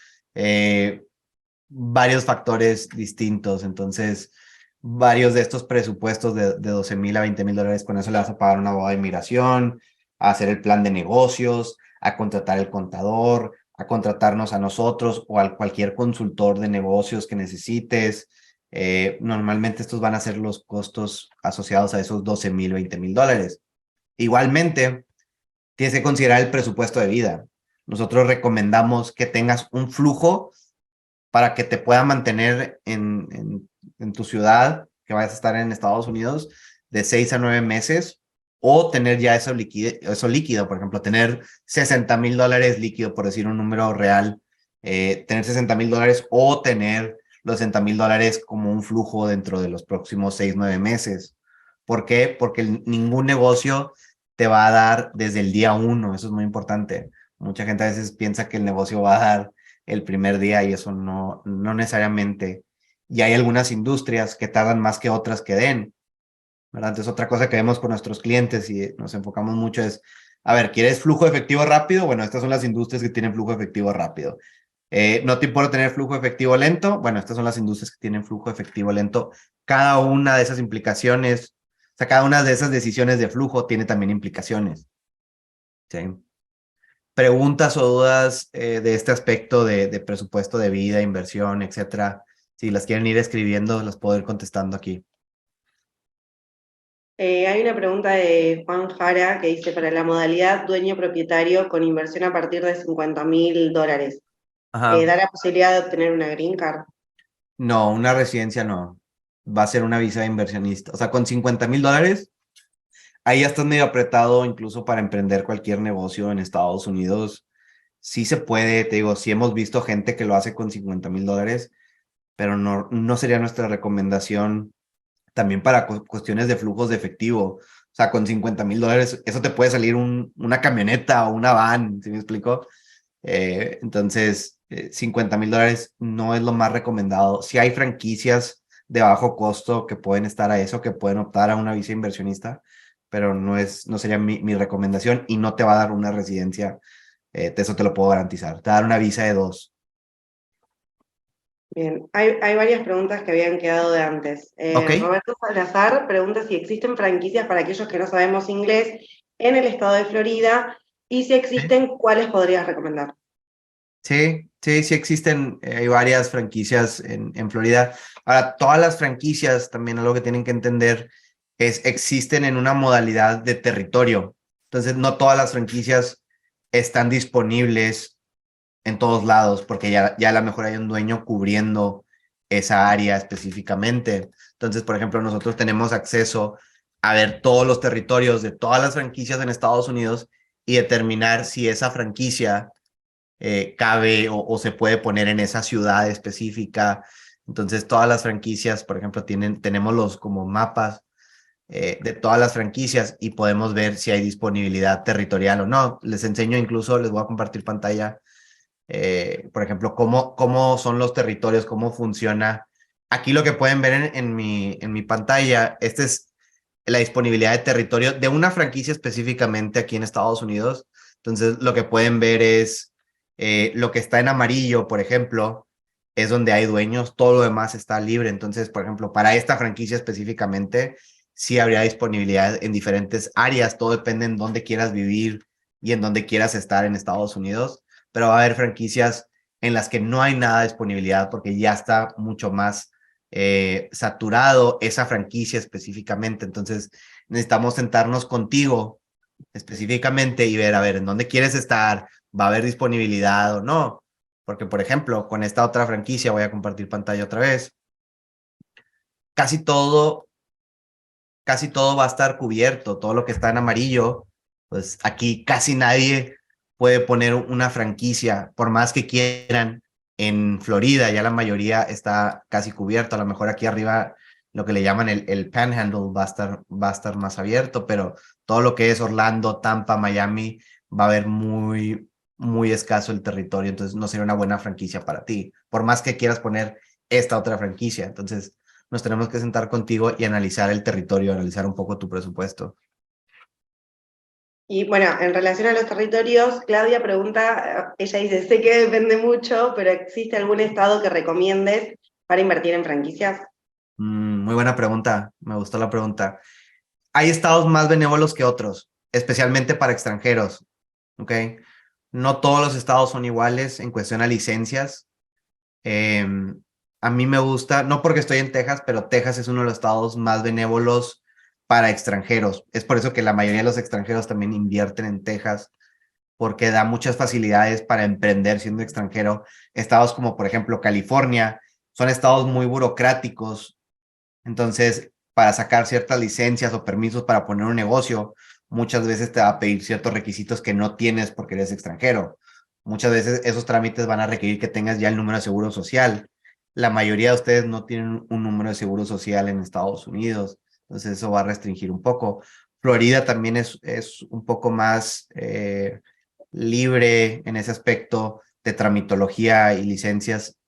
varios factores distintos. Entonces, varios de estos presupuestos de 12,000 a 20,000 dólares, con eso le vas a pagar una abogado de inmigración, a hacer el plan de negocios, a contratar el contador, a contratarnos a nosotros o a cualquier consultor de negocios que necesites. Normalmente estos van a ser los costos asociados a esos 12,000, 20,000 dólares. Igualmente, tienes que considerar el presupuesto de vida. Nosotros recomendamos que tengas un flujo para que te pueda mantener en tu ciudad, que vayas a estar en Estados Unidos, de 6 a 9 meses. o tener ya eso líquido, por ejemplo, tener $60,000 líquido, por decir un número real, tener $60,000 o tener los $60,000 como un flujo dentro de los próximos 6, 9 meses. ¿Por qué? Porque ningún negocio te va a dar desde el día uno, eso es muy importante. Mucha gente a veces piensa que el negocio va a dar el primer día y eso no necesariamente. Y hay algunas industrias que tardan más que otras que den, ¿verdad? Entonces, otra cosa que vemos con nuestros clientes y nos enfocamos mucho es, a ver, ¿quieres flujo efectivo rápido? Bueno, estas son las industrias que tienen flujo efectivo rápido. ¿No te importa tener flujo efectivo lento? Bueno, estas son las industrias que tienen flujo efectivo lento. Cada una de esas implicaciones, o sea, cada una de esas decisiones de flujo tiene también implicaciones. ¿Sí? Preguntas o dudas de este aspecto de presupuesto de vida, inversión, etcétera. Si las quieren ir escribiendo, las puedo ir contestando aquí. Hay una pregunta de Juan Jara que dice, para la modalidad dueño propietario con inversión a partir de $50,000, Ajá. ¿da la posibilidad de obtener una green card? No, una residencia no. Va a ser una visa de inversionista. O sea, con $50,000, ahí ya estás medio apretado incluso para emprender cualquier negocio en Estados Unidos. Sí se puede, te digo, sí hemos visto gente que lo hace con $50,000, pero no sería nuestra recomendación también para cuestiones de flujos de efectivo. O sea, con $50,000, eso te puede salir una camioneta o una van, ¿sí me explico? Entonces, $50,000 no es lo más recomendado. Si hay franquicias de bajo costo que pueden estar a eso, que pueden optar a una visa inversionista, pero no sería mi recomendación y no te va a dar una residencia. Eso te lo puedo garantizar. Te va a dar una visa de 2. Bien, hay varias preguntas que habían quedado de antes. ¿Ok? Roberto Salazar pregunta si existen franquicias para aquellos que no sabemos inglés en el estado de Florida y si Sí, existen, ¿cuáles podrías recomendar? sí existen, hay varias franquicias en Florida. Ahora, todas las franquicias, también algo que tienen que entender es, existen en una modalidad de territorio. Entonces, no todas las franquicias están disponibles en todos lados, porque ya a lo mejor hay un dueño cubriendo esa área específicamente. Entonces, por ejemplo, nosotros tenemos acceso a ver todos los territorios de todas las franquicias en Estados Unidos y determinar si esa franquicia cabe o se puede poner en esa ciudad específica. Entonces, todas las franquicias, por ejemplo, tenemos los como mapas de todas las franquicias y podemos ver si hay disponibilidad territorial o no. Les enseño incluso, les voy a compartir pantalla, por ejemplo, cómo son los territorios, cómo funciona. Aquí lo que pueden ver en mi pantalla, esta es la disponibilidad de territorio de una franquicia específicamente aquí en Estados Unidos. Entonces, lo que pueden ver es lo que está en amarillo, por ejemplo, es donde hay dueños, todo lo demás está libre. Entonces, por ejemplo, para esta franquicia específicamente, sí habría disponibilidad en diferentes áreas, todo depende en dónde quieras vivir y en dónde quieras estar en Estados Unidos, pero va a haber franquicias en las que no hay nada de disponibilidad porque ya está mucho más saturado esa franquicia específicamente. Entonces, necesitamos sentarnos contigo específicamente y ver, a ver, en dónde quieres estar, va a haber disponibilidad o no. Porque, por ejemplo, con esta otra franquicia, voy a compartir pantalla otra vez, casi todo, casi todo va a estar cubierto, todo lo que está en amarillo, pues aquí casi nadie puede poner una franquicia, por más que quieran. En Florida ya la mayoría está casi cubierto, a lo mejor aquí arriba lo que le llaman el Panhandle va a estar más abierto, pero todo lo que es Orlando, Tampa, Miami, va a haber muy escaso el territorio, entonces no sería una buena franquicia para ti, por más que quieras poner esta otra franquicia. Entonces, nos tenemos que sentar contigo y analizar el territorio, analizar un poco tu presupuesto. Y bueno, en relación a los territorios, Claudia pregunta, ella dice, sé que depende mucho, pero ¿existe algún estado que recomiendes para invertir en franquicias? Muy buena pregunta, me gustó la pregunta. Hay estados más benévolos que otros, especialmente para extranjeros, ¿ok? No todos los estados son iguales en cuestión a licencias. Eh, a mí me gusta, no porque estoy en Texas, pero Texas es uno de los estados más benévolos para extranjeros. Es por eso que la mayoría de los extranjeros también invierten en Texas, porque da muchas facilidades para emprender siendo extranjero. Estados como, por ejemplo, California, son estados muy burocráticos. Entonces, para sacar ciertas licencias o permisos para poner un negocio, muchas veces te va a pedir ciertos requisitos que no tienes porque eres extranjero. Muchas veces esos trámites van a requerir que tengas ya el número de seguro social. La mayoría de ustedes no tienen un número de seguro social en Estados Unidos, entonces eso va a restringir un poco. Florida también es un poco más libre en ese aspecto de tramitología y licencias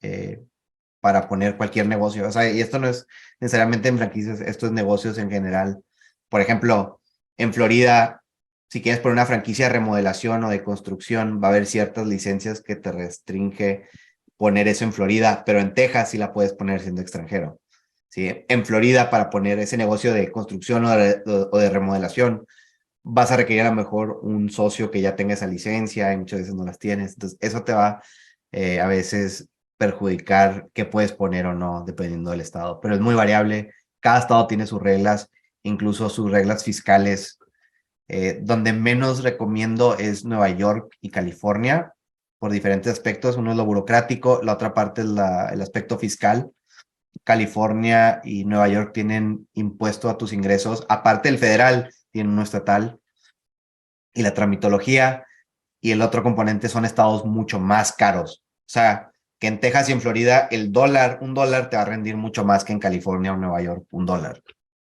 para poner cualquier negocio. O sea, y esto no es necesariamente en franquicias, esto es negocios en general. Por ejemplo, en Florida, si quieres poner una franquicia de remodelación o de construcción, va a haber ciertas licencias que te restringe poner eso en Florida, pero en Texas sí la puedes poner siendo extranjero. ¿Sí? En Florida, para poner ese negocio de construcción o de remodelación, vas a requerir a lo mejor un socio que ya tenga esa licencia y muchas veces no las tienes. Entonces, eso te va a veces perjudicar qué puedes poner o no, dependiendo del estado. Pero es muy variable. Cada estado tiene sus reglas, incluso sus reglas fiscales. Donde menos recomiendo es Nueva York y California, por diferentes aspectos. Uno es lo burocrático, la otra parte es el aspecto fiscal. California y Nueva York tienen impuesto a tus ingresos, aparte del federal, tienen uno estatal, y la tramitología, y el otro componente son estados mucho más caros. O sea, que en Texas y en Florida un dólar te va a rendir mucho más que en California o Nueva York, un dólar,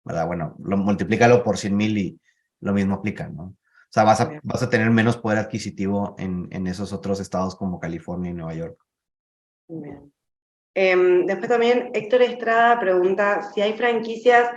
¿verdad? Bueno, multiplícalo por 100,000 y lo mismo aplica, ¿no? O sea, vas a tener menos poder adquisitivo en esos otros estados como California y Nueva York. Bien. Después también Héctor Estrada pregunta si hay franquicias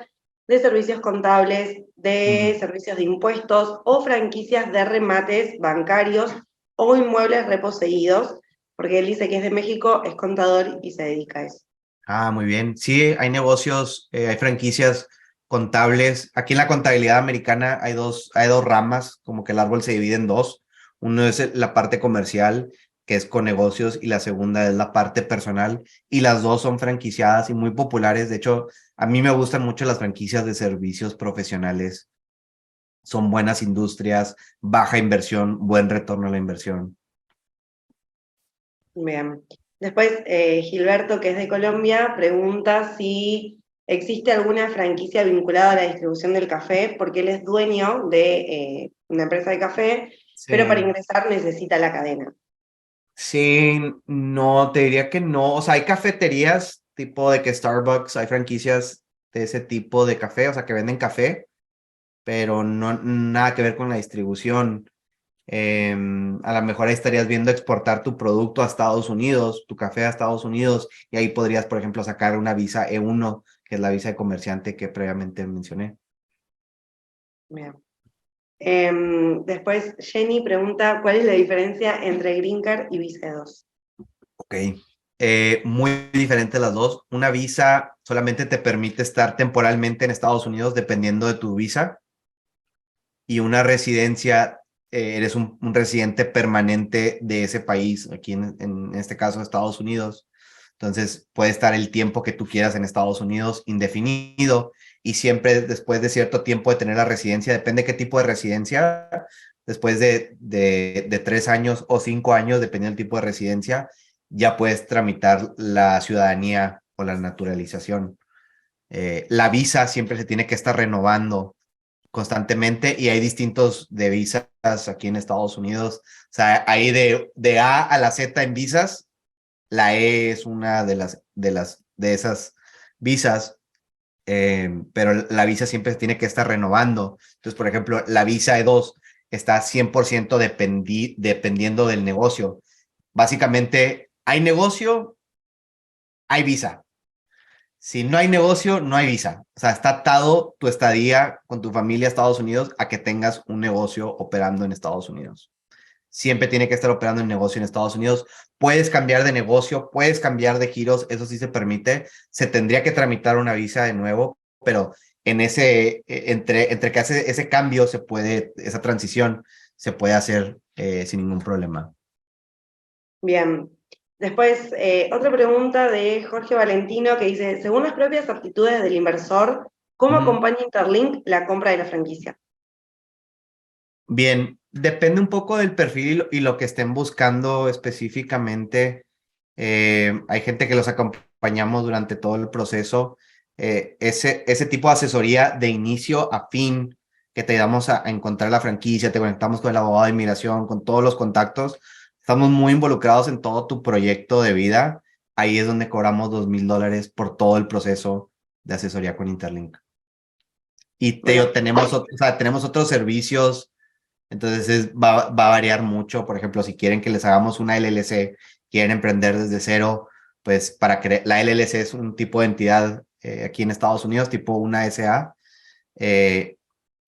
de servicios contables, de servicios de impuestos o franquicias de remates bancarios o inmuebles reposeídos, porque él dice que es de México, es contador y se dedica a eso. Ah, muy bien. Sí, hay negocios, hay franquicias contables. Aquí en la contabilidad americana hay dos ramas, como que el árbol se divide en dos. Uno es la parte comercial, que es con negocios, y la segunda es la parte personal. Y las dos son franquiciadas y muy populares. De hecho, a mí me gustan mucho las franquicias de servicios profesionales. Son buenas industrias, baja inversión, buen retorno a la inversión. Bien. Después, Gilberto, que es de Colombia, pregunta si existe alguna franquicia vinculada a la distribución del café, porque él es dueño de una empresa de café, pero para Sí. ingresar necesita la cadena. Sí, no, te diría que no. O sea, hay cafeterías tipo de que Starbucks, hay franquicias de ese tipo de café, o sea, que venden café, pero no nada que ver con la distribución. A lo mejor ahí estarías viendo exportar tu producto a Estados Unidos, tu café a Estados Unidos, y ahí podrías, por ejemplo, sacar una visa E1, que es la visa de comerciante que previamente mencioné. Bien. Después, Jenny pregunta, ¿cuál es la diferencia entre Green Card y Visa 2? Ok. Muy diferentes las dos. Una visa solamente te permite estar temporalmente en Estados Unidos dependiendo de tu visa, y una residencia, eres un residente permanente de ese país, aquí en este caso Estados Unidos. Entonces puede estar el tiempo que tú quieras en Estados Unidos, indefinido, y siempre después de cierto tiempo de tener la residencia, depende qué tipo de residencia, después de 3 años o 5 años, dependiendo del tipo de residencia, ya puedes tramitar la ciudadanía o la naturalización. La visa siempre se tiene que estar renovando constantemente, y hay distintos de visas aquí en Estados Unidos. O sea, hay de A a la Z en visas. La E es una de esas visas, pero la visa siempre tiene que estar renovando. Entonces, por ejemplo, la visa E2 está 100% dependiendo del negocio. Básicamente, hay negocio, hay visa. Si no hay negocio, no hay visa. O sea, está atado tu estadía con tu familia a Estados Unidos a que tengas un negocio operando en Estados Unidos. Siempre tiene que estar operando el negocio en Estados Unidos. Puedes cambiar de negocio, puedes cambiar de giros, eso sí se permite. Se tendría que tramitar una visa de nuevo, pero entre que hace ese cambio, esa transición se puede hacer sin ningún problema. Bien. Después, otra pregunta de Jorge Valentino que dice, según las propias aptitudes del inversor, ¿cómo acompaña Interlink la compra de la franquicia? Bien, depende un poco del perfil y lo que estén buscando específicamente. Hay gente que los acompañamos durante todo el proceso. Ese tipo de asesoría de inicio a fin que te ayudamos a encontrar la franquicia, te conectamos con el abogado de inmigración, con todos los contactos. Estamos muy involucrados en todo tu proyecto de vida. Ahí es donde cobramos $2,000 por todo el proceso de asesoría con Interlink. Y te Bueno, digo, tenemos otros servicios, entonces va a variar mucho. Por ejemplo, si quieren que les hagamos una LLC, quieren emprender desde cero, pues la LLC es un tipo de entidad aquí en Estados Unidos, tipo una SA. Eh,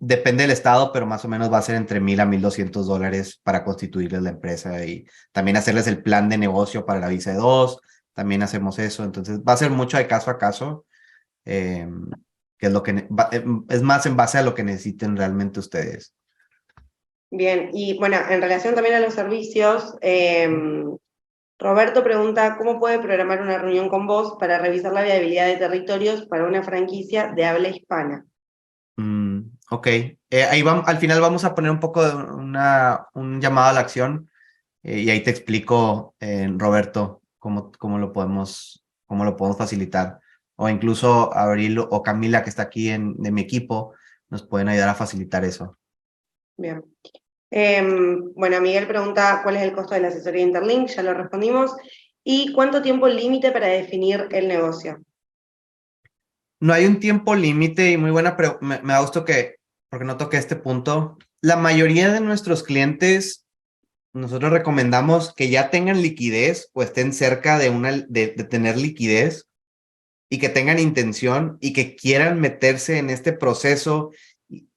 Depende del estado, pero más o menos va a ser entre $1,000 a $1,200 para constituirles la empresa y también hacerles el plan de negocio para la visa de dos. También hacemos eso. Entonces va a ser mucho de caso a caso, eh, que es lo que es más en base a lo que necesiten realmente ustedes. bien, y bueno, en relación también a los servicios, Roberto pregunta, ¿cómo puede programar una reunión con vos para revisar la viabilidad de territorios para una franquicia de habla hispana? Ok, ahí vamos, al final vamos a poner un poco de un llamado a la acción y ahí te explico, Roberto, cómo lo podemos facilitar. O incluso Abril o Camila, que está aquí de mi equipo, nos pueden ayudar a facilitar eso. Bien. Bueno, Miguel pregunta, ¿cuál es el costo de la asesoría Interlink? Ya lo respondimos. ¿Y cuánto tiempo límite para definir el negocio? No hay un tiempo límite y muy buena, pero me da gusto porque no toqué este punto. La mayoría de nuestros clientes, nosotros recomendamos que ya tengan liquidez o estén cerca de tener liquidez y que tengan intención y que quieran meterse en este proceso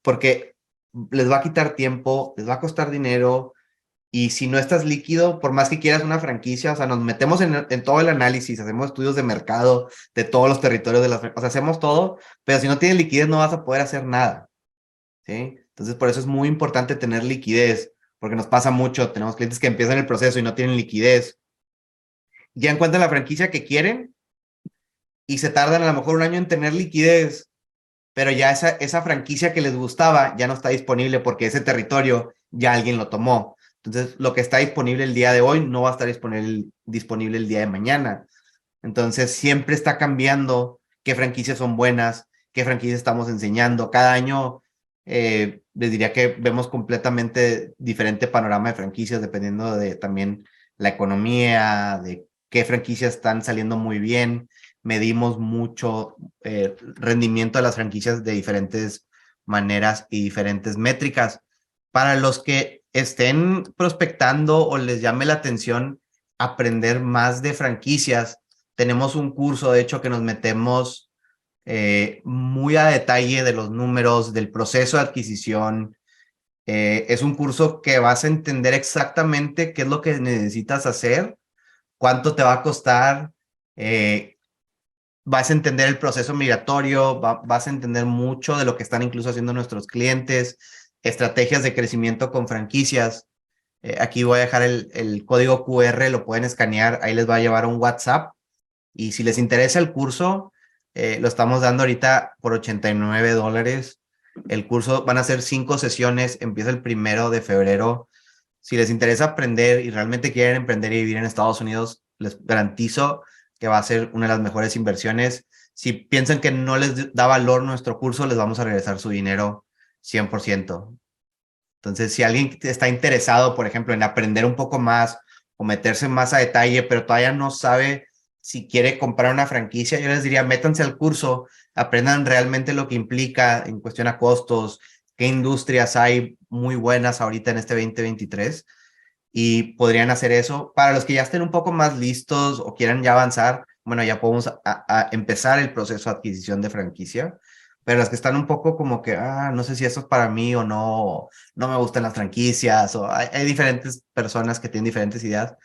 porque les va a quitar tiempo, les va a costar dinero y si no estás líquido, por más que quieras una franquicia, o sea, nos metemos en todo el análisis, hacemos estudios de mercado de todos los territorios o sea, hacemos todo, pero si no tienes liquidez no vas a poder hacer nada, ¿sí? Entonces, por eso es muy importante tener liquidez, porque nos pasa mucho, tenemos clientes que empiezan el proceso y no tienen liquidez, ya encuentran la franquicia que quieren y se tardan a lo mejor un año en tener liquidez, pero ya esa franquicia que les gustaba ya no está disponible porque ese territorio ya alguien lo tomó. Entonces, lo que está disponible el día de hoy no va a estar disponible el día de mañana. Entonces, siempre está cambiando qué franquicias son buenas, qué franquicias estamos enseñando. Cada año les diría que vemos completamente diferente panorama de franquicias dependiendo de también la economía, de qué franquicias están saliendo muy bien. Medimos mucho rendimiento de las franquicias de diferentes maneras y diferentes métricas. Para los que estén prospectando o les llame la atención aprender más de franquicias, tenemos un curso, de hecho, que nos metemos muy a detalle de los números, del proceso de adquisición. Es un curso que vas a entender exactamente qué es lo que necesitas hacer, cuánto te va a costar, vas a entender el proceso migratorio, vas a entender mucho de lo que están incluso haciendo nuestros clientes, estrategias de crecimiento con franquicias. Aquí voy a dejar el código QR, lo pueden escanear, ahí les va a llevar a un WhatsApp. Y si les interesa el curso, lo estamos dando ahorita por $89. El curso van a ser 5 sesiones, empieza el 1 de febrero. Si les interesa aprender y realmente quieren emprender y vivir en Estados Unidos, les garantizo que va a ser una de las mejores inversiones. Si piensan que no les da valor nuestro curso, les vamos a regresar su dinero 100%. Entonces, si alguien está interesado, por ejemplo, en aprender un poco más o meterse más a detalle, pero todavía no sabe si quiere comprar una franquicia, yo les diría, métanse al curso, aprendan realmente lo que implica en cuestión a costos, qué industrias hay muy buenas ahorita en este 2023 y podrían hacer eso. Para los que ya estén un poco más listos o quieran ya avanzar, bueno, ya podemos a empezar el proceso de adquisición de franquicia, pero los que están un poco como que, no sé si eso es para mí o no, no me gustan las franquicias, o hay diferentes personas que tienen diferentes ideas.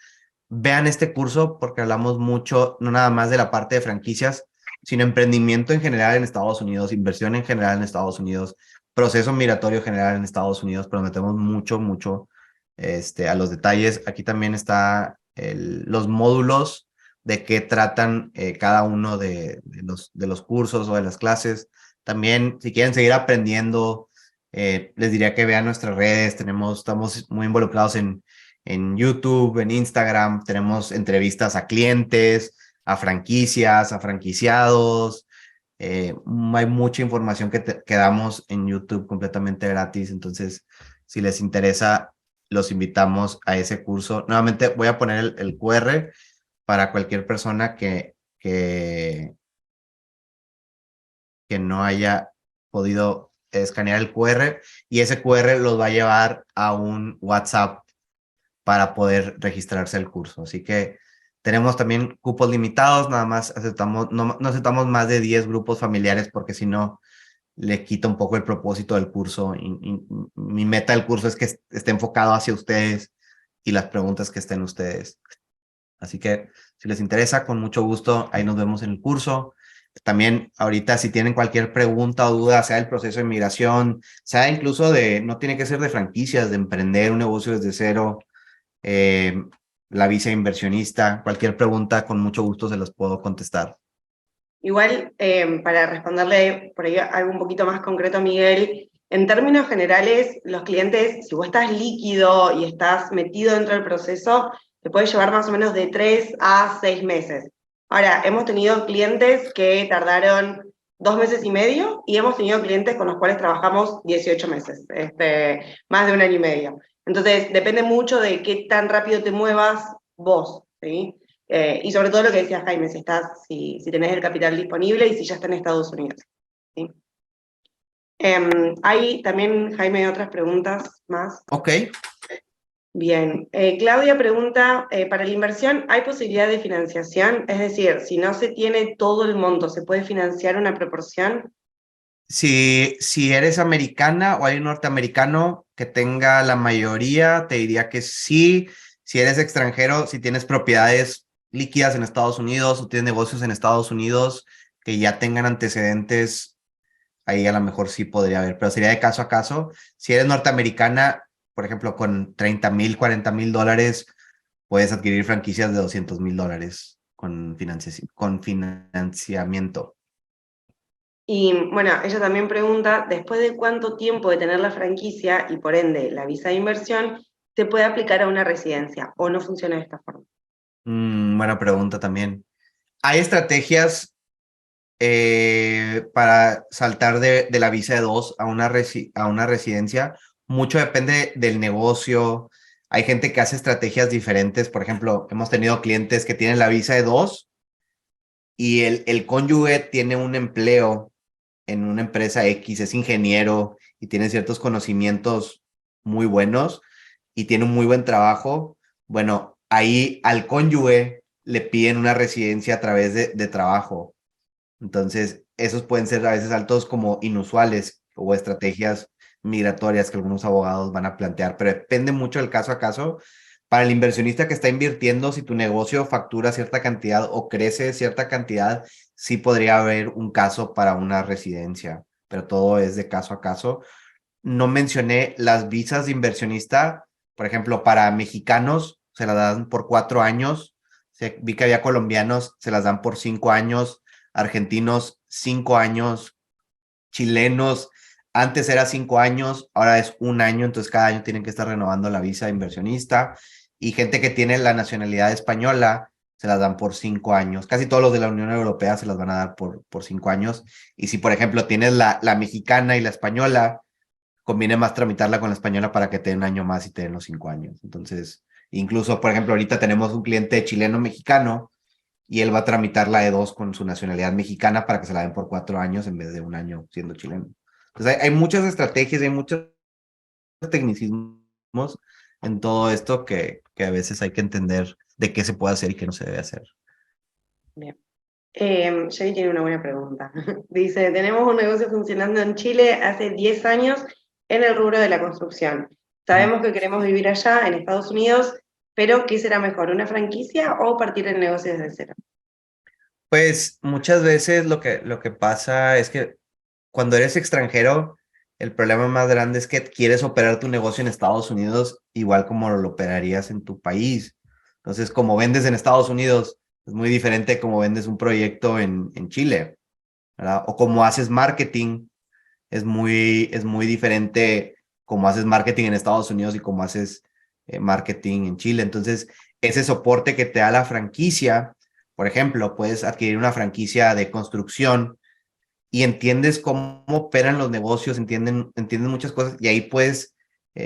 Vean este curso porque hablamos mucho, no nada más de la parte de franquicias, sino emprendimiento en general en Estados Unidos, inversión en general en Estados Unidos, proceso migratorio general en Estados Unidos, pero metemos mucho a los detalles. Aquí también está los módulos de qué tratan cada uno de los cursos o de las clases. También, si quieren seguir aprendiendo, les diría que vean nuestras redes. Estamos muy involucrados en YouTube, en Instagram. Tenemos entrevistas a clientes, a franquicias, a franquiciados. Hay mucha información que damos en YouTube completamente gratis, entonces si les interesa, los invitamos a ese curso. Nuevamente voy a poner el QR para cualquier persona que no haya podido escanear el QR, y ese QR los va a llevar a un WhatsApp para poder registrarse al curso. Así que tenemos también cupos limitados, nada más no aceptamos más de 10 grupos familiares porque si no le quita un poco el propósito del curso. Y mi meta del curso es que esté enfocado hacia ustedes y las preguntas que estén ustedes. Así que si les interesa, con mucho gusto, ahí nos vemos en el curso. También ahorita si tienen cualquier pregunta o duda, sea del proceso de migración, sea incluso no tiene que ser de franquicias, de emprender un negocio desde cero, eh, la visa inversionista, cualquier pregunta, con mucho gusto se las puedo contestar. Igual, para responderle por ahí algo un poquito más concreto a Miguel, en términos generales, los clientes, si vos estás líquido y estás metido dentro del proceso, te puede llevar más o menos de 3 a 6 meses. Ahora, hemos tenido clientes que tardaron 2 meses y medio y hemos tenido clientes con los cuales trabajamos 18 meses, más de un año y medio. Entonces, depende mucho de qué tan rápido te muevas vos, ¿sí? Y sobre todo lo que decía Jaime, si tenés el capital disponible y si ya está en Estados Unidos. ¿Sí? Hay también, Jaime, otras preguntas más. Ok. Bien. Claudia pregunta, para la inversión, ¿hay posibilidad de financiación? Es decir, si no se tiene todo el monto, ¿se puede financiar una proporción? Si eres americana o hay un norteamericano que tenga la mayoría, te diría que sí. Si eres extranjero, si tienes propiedades líquidas en Estados Unidos o tienes negocios en Estados Unidos que ya tengan antecedentes, ahí a lo mejor sí podría haber, pero sería de caso a caso. Si eres norteamericana, por ejemplo, con 30,000, 40,000 dólares, puedes adquirir franquicias de 200,000 dólares con financiamiento. Y bueno, ella también pregunta, después de cuánto tiempo de tener la franquicia y por ende la visa de inversión, ¿se puede aplicar a una residencia o no funciona de esta forma? Buena pregunta también. Hay estrategias para saltar de la visa de dos a una residencia. Mucho depende del negocio. Hay gente que hace estrategias diferentes. Por ejemplo, hemos tenido clientes que tienen la visa de dos y el cónyuge tiene un empleo en una empresa X, es ingeniero y tiene ciertos conocimientos muy buenos y tiene un muy buen trabajo. Bueno, ahí al cónyuge le piden una residencia a través de trabajo. Entonces, esos pueden ser a veces saltos como inusuales o estrategias migratorias que algunos abogados van a plantear, pero depende mucho del caso a caso. Para el inversionista que está invirtiendo, si tu negocio factura cierta cantidad o crece cierta cantidad, sí podría haber un caso para una residencia, pero todo es de caso a caso. No mencioné las visas de inversionista, por ejemplo, para mexicanos se las dan por 4 años. Vi que había colombianos, se las dan por 5 años, argentinos 5 años, chilenos, antes era 5 años, ahora es un año, entonces cada año tienen que estar renovando la visa de inversionista. Y gente que tiene la nacionalidad española se las dan por 5 años. Casi todos los de la Unión Europea se las van a dar por 5 años. Y si, por ejemplo, tienes la mexicana y la española, conviene más tramitarla con la española para que te den un año más y te den los 5 años. Entonces, incluso, por ejemplo, ahorita tenemos un cliente chileno-mexicano y él va a tramitar la E2 con su nacionalidad mexicana para que se la den por 4 años en vez de un año siendo chileno. Entonces, hay muchas estrategias, hay muchos tecnicismos en todo esto que a veces hay que entender de qué se puede hacer y qué no se debe hacer. Bien. Jenny tiene una buena pregunta. Dice, tenemos un negocio funcionando en Chile hace 10 años en el rubro de la construcción. Sabemos que queremos vivir allá, en Estados Unidos, pero ¿qué será mejor, una franquicia o partir el negocio desde cero? Pues muchas veces lo que pasa es que cuando eres extranjero, el problema más grande es que quieres operar tu negocio en Estados Unidos igual como lo operarías en tu país. Entonces, como vendes en Estados Unidos, es muy diferente como vendes un proyecto en Chile, ¿verdad? O como haces marketing, es muy diferente como haces marketing en Estados Unidos y como haces marketing en Chile. Entonces, ese soporte que te da la franquicia, por ejemplo, puedes adquirir una franquicia de construcción y entiendes cómo operan los negocios, entienden muchas cosas y ahí pues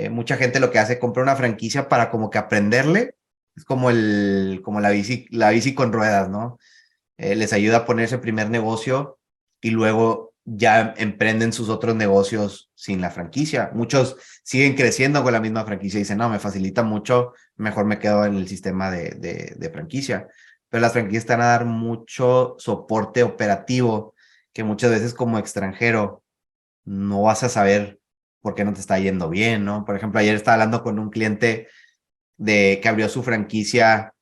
mucha gente lo que hace, compra una franquicia para como que aprenderle, es como la bici con ruedas, ¿no? Les ayuda a ponerse primer negocio y luego ya emprenden sus otros negocios sin la franquicia. Muchos siguen creciendo con la misma franquicia y dicen, no, me facilita mucho, mejor me quedo en el sistema de franquicia. Pero las franquicias te van a dar mucho soporte operativo que muchas veces como extranjero no vas a saber por qué no te está yendo bien, ¿no? Por ejemplo, ayer estaba hablando con un cliente que abrió su franquicia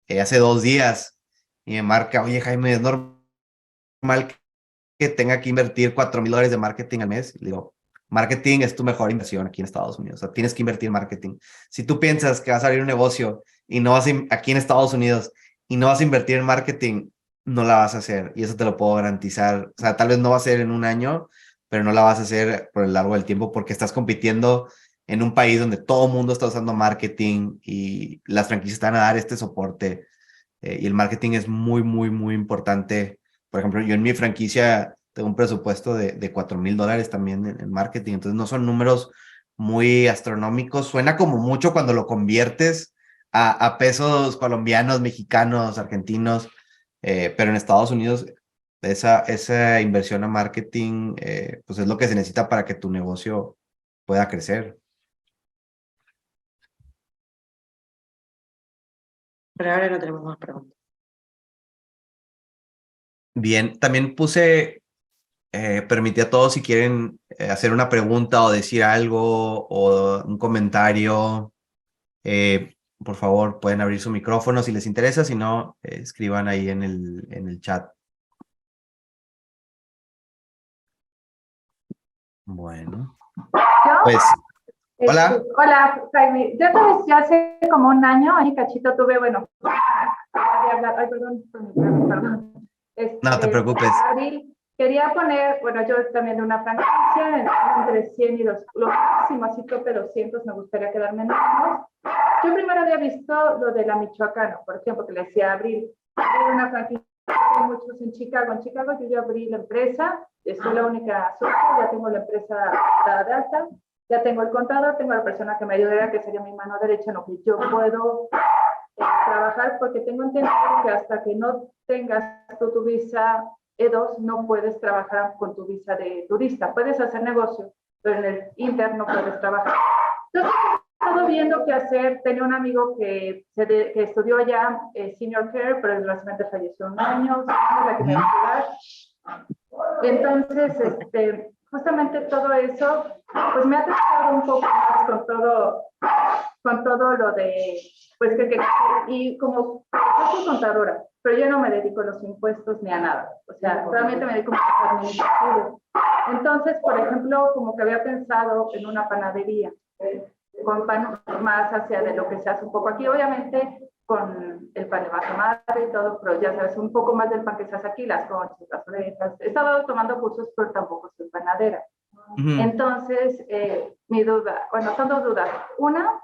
hace 2 días y me marca, oye Jaime, es normal que tenga que invertir $4,000 de marketing al mes. Le digo, marketing es tu mejor inversión aquí en Estados Unidos. O sea, tienes que invertir en marketing. Si tú piensas que vas a abrir un negocio y no vas aquí en Estados Unidos y no vas a invertir en marketing, no la vas a hacer. Y eso te lo puedo garantizar. O sea, tal vez no va a ser en un año, pero no la vas a hacer por el largo del tiempo porque estás compitiendo en un país donde todo el mundo está usando marketing y las franquicias están a dar este soporte. Y el marketing es muy, muy, muy importante. Por ejemplo, yo en mi franquicia tengo un presupuesto de $4,000 también en marketing, entonces no son números muy astronómicos. Suena como mucho cuando lo conviertes a pesos colombianos, mexicanos, argentinos, pero en Estados Unidos esa inversión a marketing pues es lo que se necesita para que tu negocio pueda crecer. Pero ahora no tenemos más preguntas. Bien, también permití a todos si quieren hacer una pregunta o decir algo o un comentario. Por favor, pueden abrir su micrófono si les interesa, si no, escriban ahí en el chat. Bueno, pues, hola. Hola, Jaime. Yo te decía hace como un año, ahí cachito tuve, bueno, ay, perdón. No te preocupes. Abril, quería poner, bueno, yo también de una franquicia, entre 100 y 200, lo máximo así tope 200, me gustaría quedarme en menos. Yo primero había visto lo de la Michoacano, por ejemplo, que le decía Abril, era una franquicia, hay muchos en Chicago. En Chicago yo ya abrí la empresa, soy la única socia, ya tengo la empresa dada de alta, ya tengo el contador, tengo a la persona que me ayudará, que sería mi mano derecha en lo que yo puedo trabajar, porque tengo entendido que hasta que no tengas tu visa E2 no puedes trabajar con tu visa de turista. Puedes hacer negocio, pero en el Inter no puedes trabajar. Entonces, todo viendo qué hacer. Tenía un amigo que estudió allá Senior Care, pero desgraciadamente falleció un año, la que me va a ayudar. Entonces, justamente todo eso, pues me ha tocado un poco más con todo lo de, pues y como yo soy contadora, pero yo no me dedico a los impuestos ni a nada, o sea, realmente me dedico a administrativo. Entonces, por ejemplo, como que había pensado en una panadería, con pan más hacia de lo que se hace un poco aquí, obviamente con el pan de masa madre y todo, pero ya sabes, un poco más del pan que se hace aquí, las conchas, las orejas. He estado tomando cursos, pero tampoco soy panadera. Entonces, mi duda, bueno, son dos dudas. Una,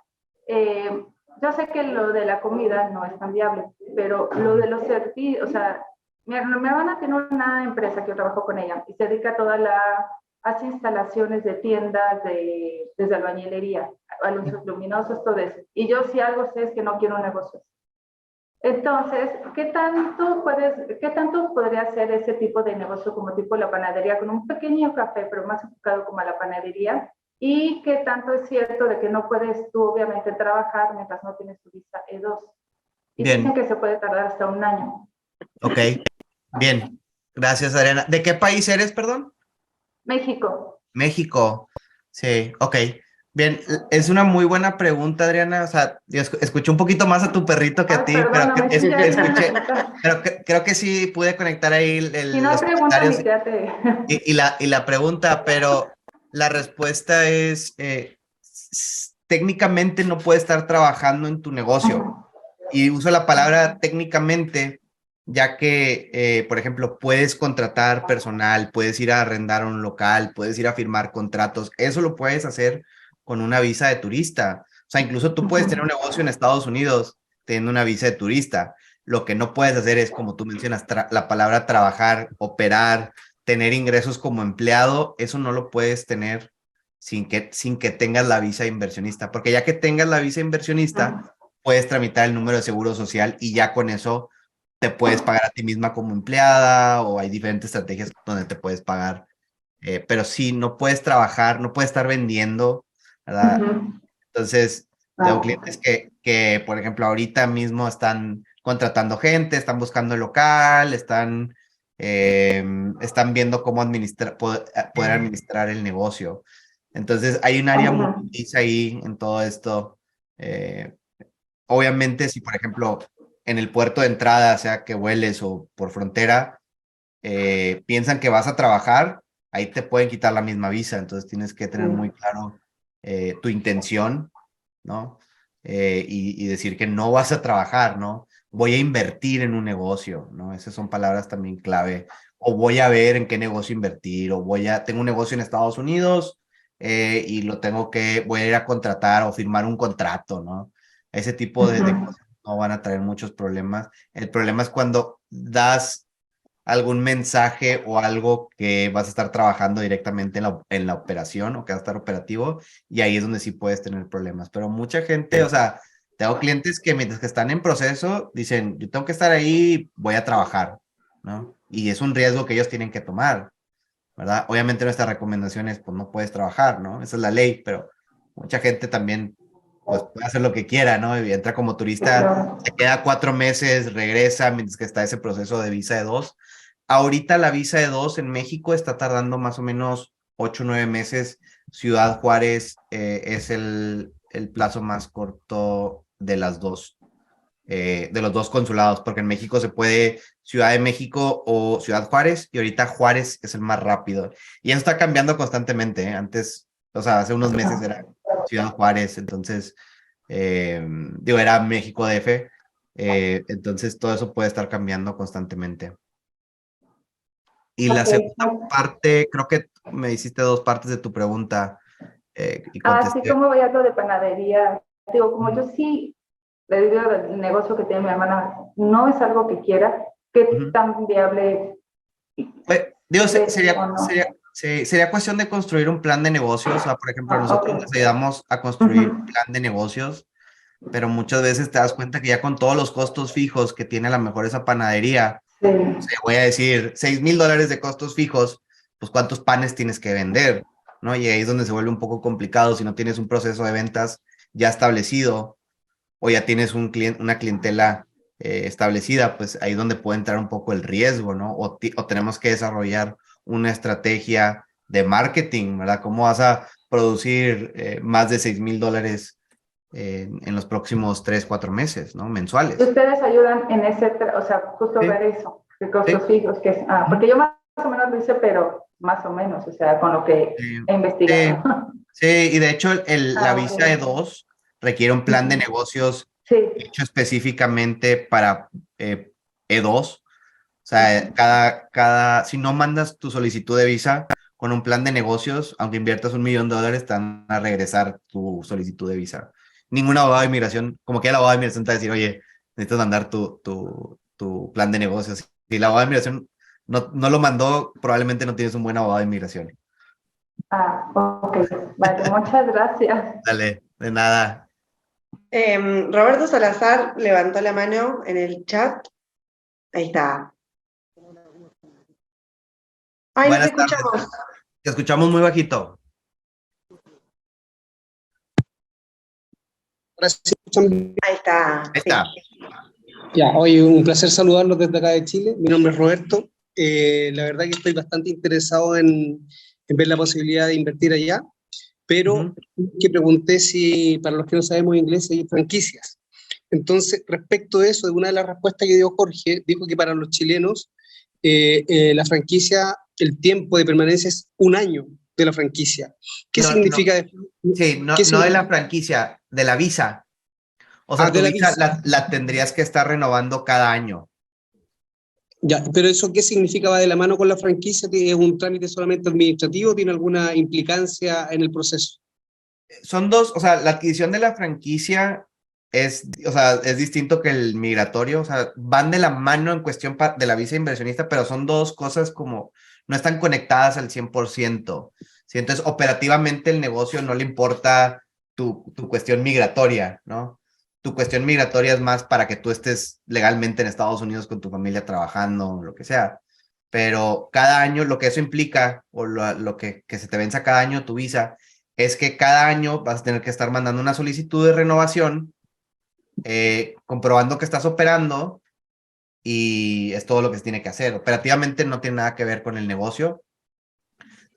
yo sé que lo de la comida no es tan viable, pero lo de los servicios, o sea, mi hermana tiene una empresa que yo trabajo con ella y se dedica a hace instalaciones de tiendas, desde albañilería, anuncios luminosos, todo eso. Y yo si algo sé es que no quiero negocios. Entonces, ¿qué tanto podría ser ese tipo de negocio como tipo la panadería, con un pequeño café, pero más enfocado como a la panadería? ¿Y qué tanto es cierto de que no puedes tú, obviamente, trabajar mientras no tienes tu visa E2? Y Bien. dicen que se puede tardar hasta un año. Ok, bien. Gracias, Adriana. ¿De qué país eres, perdón? México. México. Sí, ok. Bien, es una muy buena pregunta, Adriana. O sea, yo escuché un poquito más a tu perrito que a ti, pero creo que sí pude conectar ahí si no, los comentarios y la pregunta, pero la respuesta es, técnicamente no puedes estar trabajando en tu negocio. Y uso la palabra técnicamente, ya que, por ejemplo, puedes contratar personal, puedes ir a arrendar un local, puedes ir a firmar contratos. Eso lo puedes hacer con una visa de turista. O sea, incluso tú puedes tener un negocio en Estados Unidos teniendo una visa de turista. Lo que no puedes hacer es, como tú mencionas, la palabra trabajar, operar, tener ingresos como empleado, eso no lo puedes tener sin que tengas la visa de inversionista, porque ya que tengas la visa de inversionista, puedes tramitar el número de seguro social y ya con eso te puedes pagar a ti misma como empleada, o hay diferentes estrategias donde te puedes pagar. Pero sí, no puedes trabajar, no puedes estar vendiendo, ¿verdad? Entonces, tengo clientes que, por ejemplo, ahorita mismo están contratando gente, están buscando el local, están viendo cómo poder administrar el negocio. Entonces, hay un área muy gris ahí en todo esto. Obviamente, si, por ejemplo, en el puerto de entrada, sea que vueles o por frontera, piensan que vas a trabajar, ahí te pueden quitar la misma visa. Entonces, tienes que tener muy claro tu intención, ¿no? Y decir que no vas a trabajar, ¿no? Voy a invertir en un negocio, ¿no? Esas son palabras también clave. O voy a ver en qué negocio invertir, o tengo un negocio en Estados Unidos y voy a ir a contratar o firmar un contrato, ¿no? Ese tipo de cosas no van a traer muchos problemas. El problema es cuando das algún mensaje o algo que vas a estar trabajando directamente en la operación, o que va a estar operativo, y ahí es donde sí puedes tener problemas. Pero mucha gente, o sea, tengo clientes que mientras que están en proceso dicen, yo tengo que estar ahí, voy a trabajar, ¿no? Y es un riesgo que ellos tienen que tomar, ¿verdad? Obviamente nuestra recomendación es, pues no puedes trabajar, ¿no? Esa es la ley, pero mucha gente también pues puede hacer lo que quiera, ¿no? Y entra como turista, se queda 4 meses, regresa mientras que está ese proceso de visa de 2. Ahorita la visa de 2 en México está tardando más o menos 8 o 9 meses. Ciudad Juárez es el plazo más corto de de los dos consulados, porque en México se puede Ciudad de México o Ciudad Juárez, y ahorita Juárez es el más rápido. Y eso está cambiando constantemente, ¿eh? Antes, o sea, hace unos meses era Ciudad Juárez, entonces, era México DF, entonces todo eso puede estar cambiando constantemente. Y la segunda parte, creo que me hiciste 2 partes de tu pregunta. Y contesté. Sí, ¿cómo voy a lo de panadería? Digo, como yo sí le digo del negocio que tiene mi hermana, no es algo que quiera, ¿qué tan viable pues, digo, no? sería cuestión de construir un plan de negocios. O sea, por ejemplo, nosotros les ayudamos a construir un plan de negocios, pero muchas veces te das cuenta que ya con todos los costos fijos que tiene a lo mejor esa panadería, Sí. o sea, voy a decir, $6,000 de costos fijos, pues ¿cuántos panes tienes que vender? ¿No? Y ahí es donde se vuelve un poco complicado si no tienes un proceso de ventas ya establecido, o ya tienes una clientela establecida, pues ahí es donde puede entrar un poco el riesgo, ¿no? O tenemos que desarrollar una estrategia de marketing, ¿verdad? ¿Cómo vas a producir más de $6,000 en los próximos 3, 4 meses, ¿no? Mensuales. ¿Y ustedes ayudan en o sea, justo ver eso, de costos fijos? Porque yo más o menos lo hice, pero más o menos, o sea, con lo que he investigado. Sí, y de hecho la visa de 2 requiere un plan de negocios hecho específicamente para E2. O sea, si no mandas tu solicitud de visa con un plan de negocios, aunque inviertas $1,000,000, te van a regresar tu solicitud de visa. Ningún abogado de inmigración, como que el abogado de inmigración te va a decir, oye, necesitas mandar tu plan de negocios. Si el abogado de inmigración no lo mandó, probablemente no tienes un buen abogado de inmigración. Ok. Vale, muchas gracias. Dale, de nada. Roberto Salazar levantó la mano en el chat. Ahí está. Ay, no te escuchamos. Tardes. Te escuchamos muy bajito. Ahí está. Ahí está. Ya, oye, un placer saludarlos desde acá de Chile. Mi nombre es Roberto. La verdad que estoy bastante interesado en ver la posibilidad de invertir allá, pero que pregunté si, para los que no sabemos inglés, hay franquicias. Entonces, respecto de eso, de una de las respuestas que dio Jorge, dijo que para los chilenos la franquicia, el tiempo de permanencia es 1 año de la franquicia. ¿Qué significa? Sí, no de la franquicia, de la visa. O sea, tu visa la tendrías que estar renovando cada año. Ya, pero ¿eso qué significa? ¿Va de la mano con la franquicia? ¿Es un trámite solamente administrativo? ¿Tiene alguna implicancia en el proceso? Son 2, o sea, la adquisición de la franquicia o sea, es distinto que el migratorio, o sea, van de la mano en cuestión de la visa inversionista, pero son dos cosas como, no están conectadas al 100%. ¿Sí? Entonces, operativamente el negocio no le importa tu cuestión migratoria, ¿no? Tu cuestión migratoria es más para que tú estés legalmente en Estados Unidos con tu familia trabajando, lo que sea. Pero cada año lo que eso implica, o lo que se te venza cada año tu visa, es que cada año vas a tener que estar mandando una solicitud de renovación, comprobando que estás operando, y es todo lo que se tiene que hacer. Operativamente no tiene nada que ver con el negocio.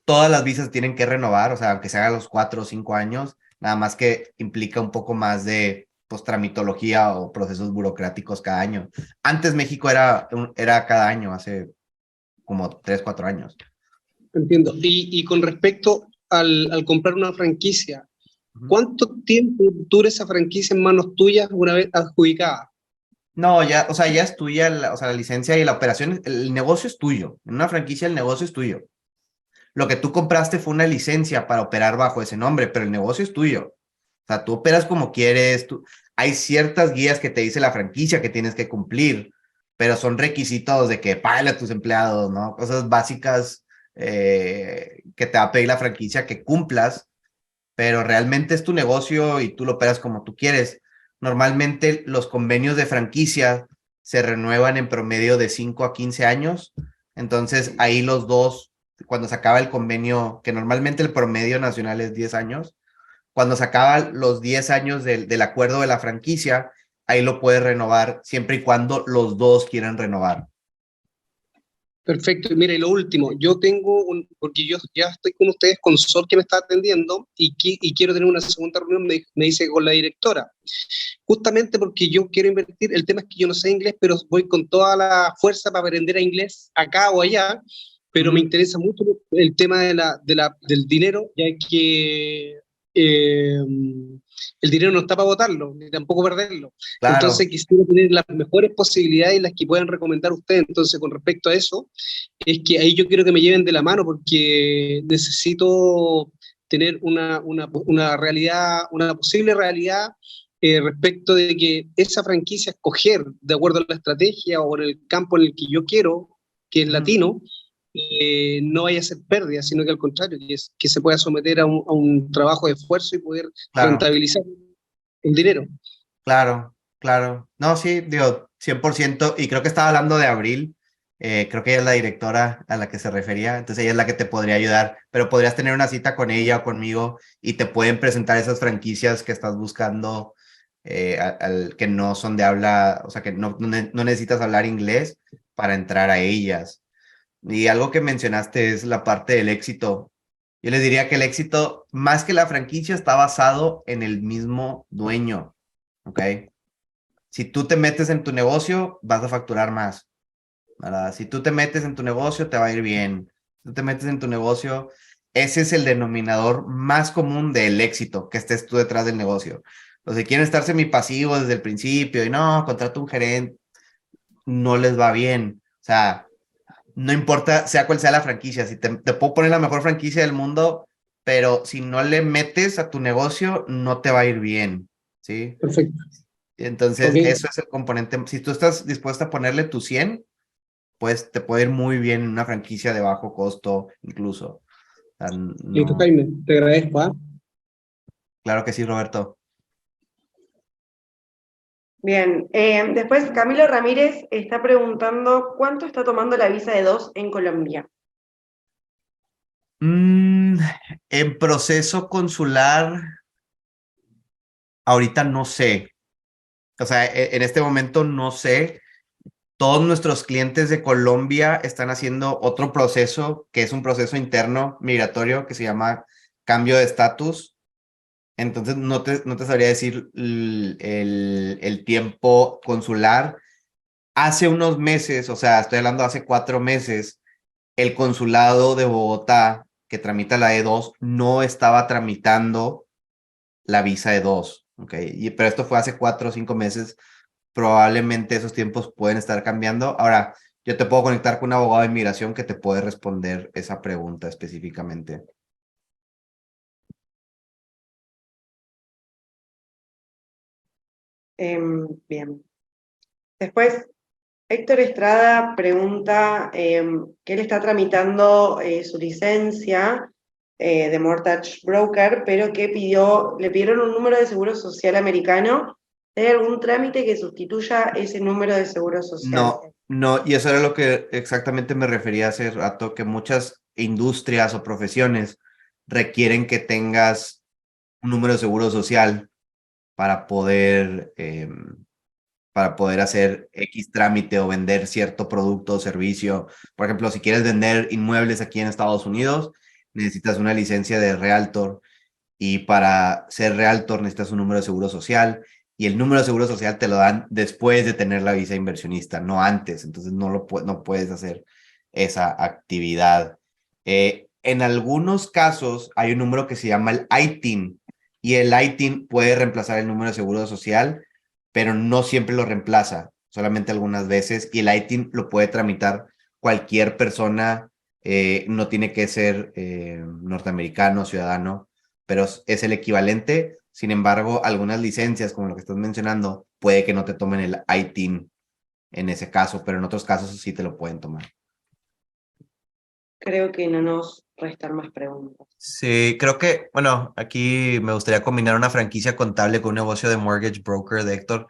Todas las visas tienen que renovar, o sea, aunque se haga los 4 o 5 años, nada más que implica un poco más de pues, tramitología o procesos burocráticos cada año. Antes México era cada año, hace como 3, 4 años. Entiendo. Y con respecto al comprar una franquicia, ¿cuánto tiempo dura esa franquicia en manos tuyas una vez adjudicada? No, ya, o sea, ya es tuya, o sea, la licencia y la operación, el negocio es tuyo. En una franquicia el negocio es tuyo. Lo que tú compraste fue una licencia para operar bajo ese nombre, pero el negocio es tuyo. O sea, tú operas como quieres, hay ciertas guías que te dice la franquicia que tienes que cumplir, pero son requisitos de que págale a tus empleados, ¿no? Cosas básicas que te va a pedir la franquicia que cumplas, pero realmente es tu negocio y tú lo operas como tú quieres. Normalmente los convenios de franquicia se renuevan en promedio de 5 a 15 años, entonces ahí los dos, cuando se acaba el convenio, que normalmente el promedio nacional es 10 años, cuando se acaban los 10 años del acuerdo de la franquicia, ahí lo puedes renovar siempre y cuando los dos quieran renovar. Perfecto. Y mira, y lo último, yo tengo porque yo ya estoy con ustedes, con Sol que me está atendiendo, y quiero tener una segunda reunión, me dice con la directora. Justamente porque yo quiero invertir, el tema es que yo no sé inglés, pero voy con toda la fuerza para aprender a inglés acá o allá, pero me interesa mucho el tema del dinero, ya que eh, el dinero no está para botarlo, ni tampoco perderlo. Claro, Entonces quisiera tener las mejores posibilidades y las que puedan recomendar ustedes. Entonces, con respecto a eso, es que ahí yo quiero que me lleven de la mano porque necesito tener una realidad, una posible realidad respecto de que esa franquicia escoger de acuerdo a la estrategia o en el campo en el que yo quiero, que es latino, no vaya a ser pérdida, sino que al contrario, que se pueda someter a un trabajo de esfuerzo y poder claro, rentabilizar el dinero. claro, claro. No, sí, digo, 100%, y creo que estaba hablando de Abril, creo que ella es la directora a la que se refería, entonces ella es la que te podría ayudar, pero podrías tener una cita con ella o conmigo y te pueden presentar esas franquicias que estás buscando, que no son de habla, o sea, que no necesitas hablar inglés para entrar a ellas. Y algo que mencionaste es la parte del éxito. Yo les diría que el éxito, más que la franquicia, está basado en el mismo dueño, ¿ok? Si tú te metes en tu negocio, vas a facturar más, ¿verdad? Si tú te metes en tu negocio, te va a ir bien. Si tú te metes en tu negocio, ese es el denominador más común del éxito, que estés tú detrás del negocio. Los que quieren estar semipasivos desde el principio y no, contrato un gerente, no les va bien. O sea, no importa sea cual sea la franquicia, si te puedo poner la mejor franquicia del mundo, pero si no le metes a tu negocio, no te va a ir bien, ¿sí? Perfecto. Entonces, Ok. eso es el componente. Si tú estás dispuesta a ponerle tu 100, pues te puede ir muy bien en una franquicia de bajo costo, incluso. O sea, Listo, no, Jaime. Te agradezco. ¿Ah? claro que sí, Roberto. Bien, después Camilo Ramírez está preguntando cuánto está tomando la visa de 2 en Colombia. Mm, en proceso consular, ahorita no sé. O sea, en este momento no sé. Todos nuestros clientes de Colombia están haciendo otro proceso, que es un proceso interno migratorio que se llama cambio de estatus. Entonces, no te sabría decir el tiempo consular. Hace unos meses, o sea, estoy hablando hace 4 meses, el consulado de Bogotá, que tramita la E2, no estaba tramitando la visa E2, ¿ok? Pero esto fue hace 4 o 5 meses. Probablemente esos tiempos pueden estar cambiando. Ahora, yo te puedo conectar con un abogado de inmigración que te puede responder esa pregunta específicamente. Bien. Después, Héctor Estrada pregunta que él está tramitando su licencia de Mortgage Broker, pero que le pidieron un número de seguro social americano. ¿Hay algún trámite que sustituya ese número de seguro social? No, y eso era lo que exactamente me refería hace rato, que muchas industrias o profesiones requieren que tengas un número de seguro social para poder hacer X trámite o vender cierto producto o servicio. Por ejemplo, si quieres vender inmuebles aquí en Estados Unidos, necesitas una licencia de Realtor, y para ser Realtor necesitas un número de seguro social, y el número de seguro social te lo dan después de tener la visa inversionista, no antes. Entonces no puedes hacer esa actividad. En algunos casos hay un número que se llama el ITIN, y el ITIN puede reemplazar el número de seguro social, pero no siempre lo reemplaza, solamente algunas veces, y el ITIN lo puede tramitar cualquier persona, no tiene que ser norteamericano, ciudadano, pero es el equivalente. Sin embargo, algunas licencias, como lo que estás mencionando, puede que no te tomen el ITIN en ese caso, pero en otros casos sí te lo pueden tomar. Creo que no nos restan más preguntas. Sí, creo que, bueno, aquí me gustaría combinar una franquicia contable con un negocio de mortgage broker de Héctor.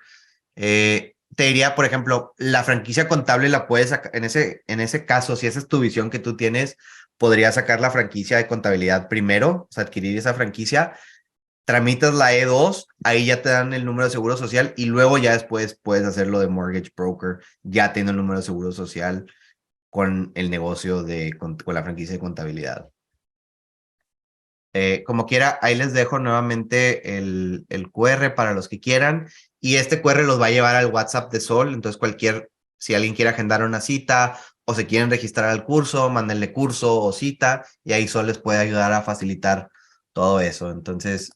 Te diría, por ejemplo, la franquicia contable la puedes sacar, en ese caso, si esa es tu visión que tú tienes, podrías sacar la franquicia de contabilidad primero, o sea, adquirir esa franquicia, tramitas la E2, ahí ya te dan el número de seguro social, y luego ya después puedes hacerlo de mortgage broker, ya teniendo el número de seguro social con el negocio con la franquicia de contabilidad. Como quiera, ahí les dejo nuevamente el QR para los que quieran, y este QR los va a llevar al WhatsApp de Sol. Entonces si alguien quiere agendar una cita o se quieren registrar al curso, mándenle curso o cita, y ahí Sol les puede ayudar a facilitar todo eso. Entonces,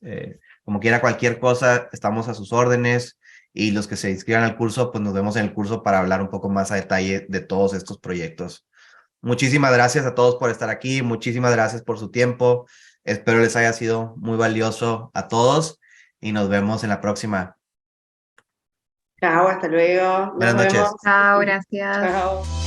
como quiera, cualquier cosa, estamos a sus órdenes, y los que se inscriban al curso, pues nos vemos en el curso para hablar un poco más a detalle de todos estos proyectos. Muchísimas gracias a todos por estar aquí, muchísimas gracias por su tiempo. Espero les haya sido muy valioso a todos, y nos vemos en la próxima. Chao, hasta luego. Buenas Nos noches. vemos. Chao, gracias. Chao.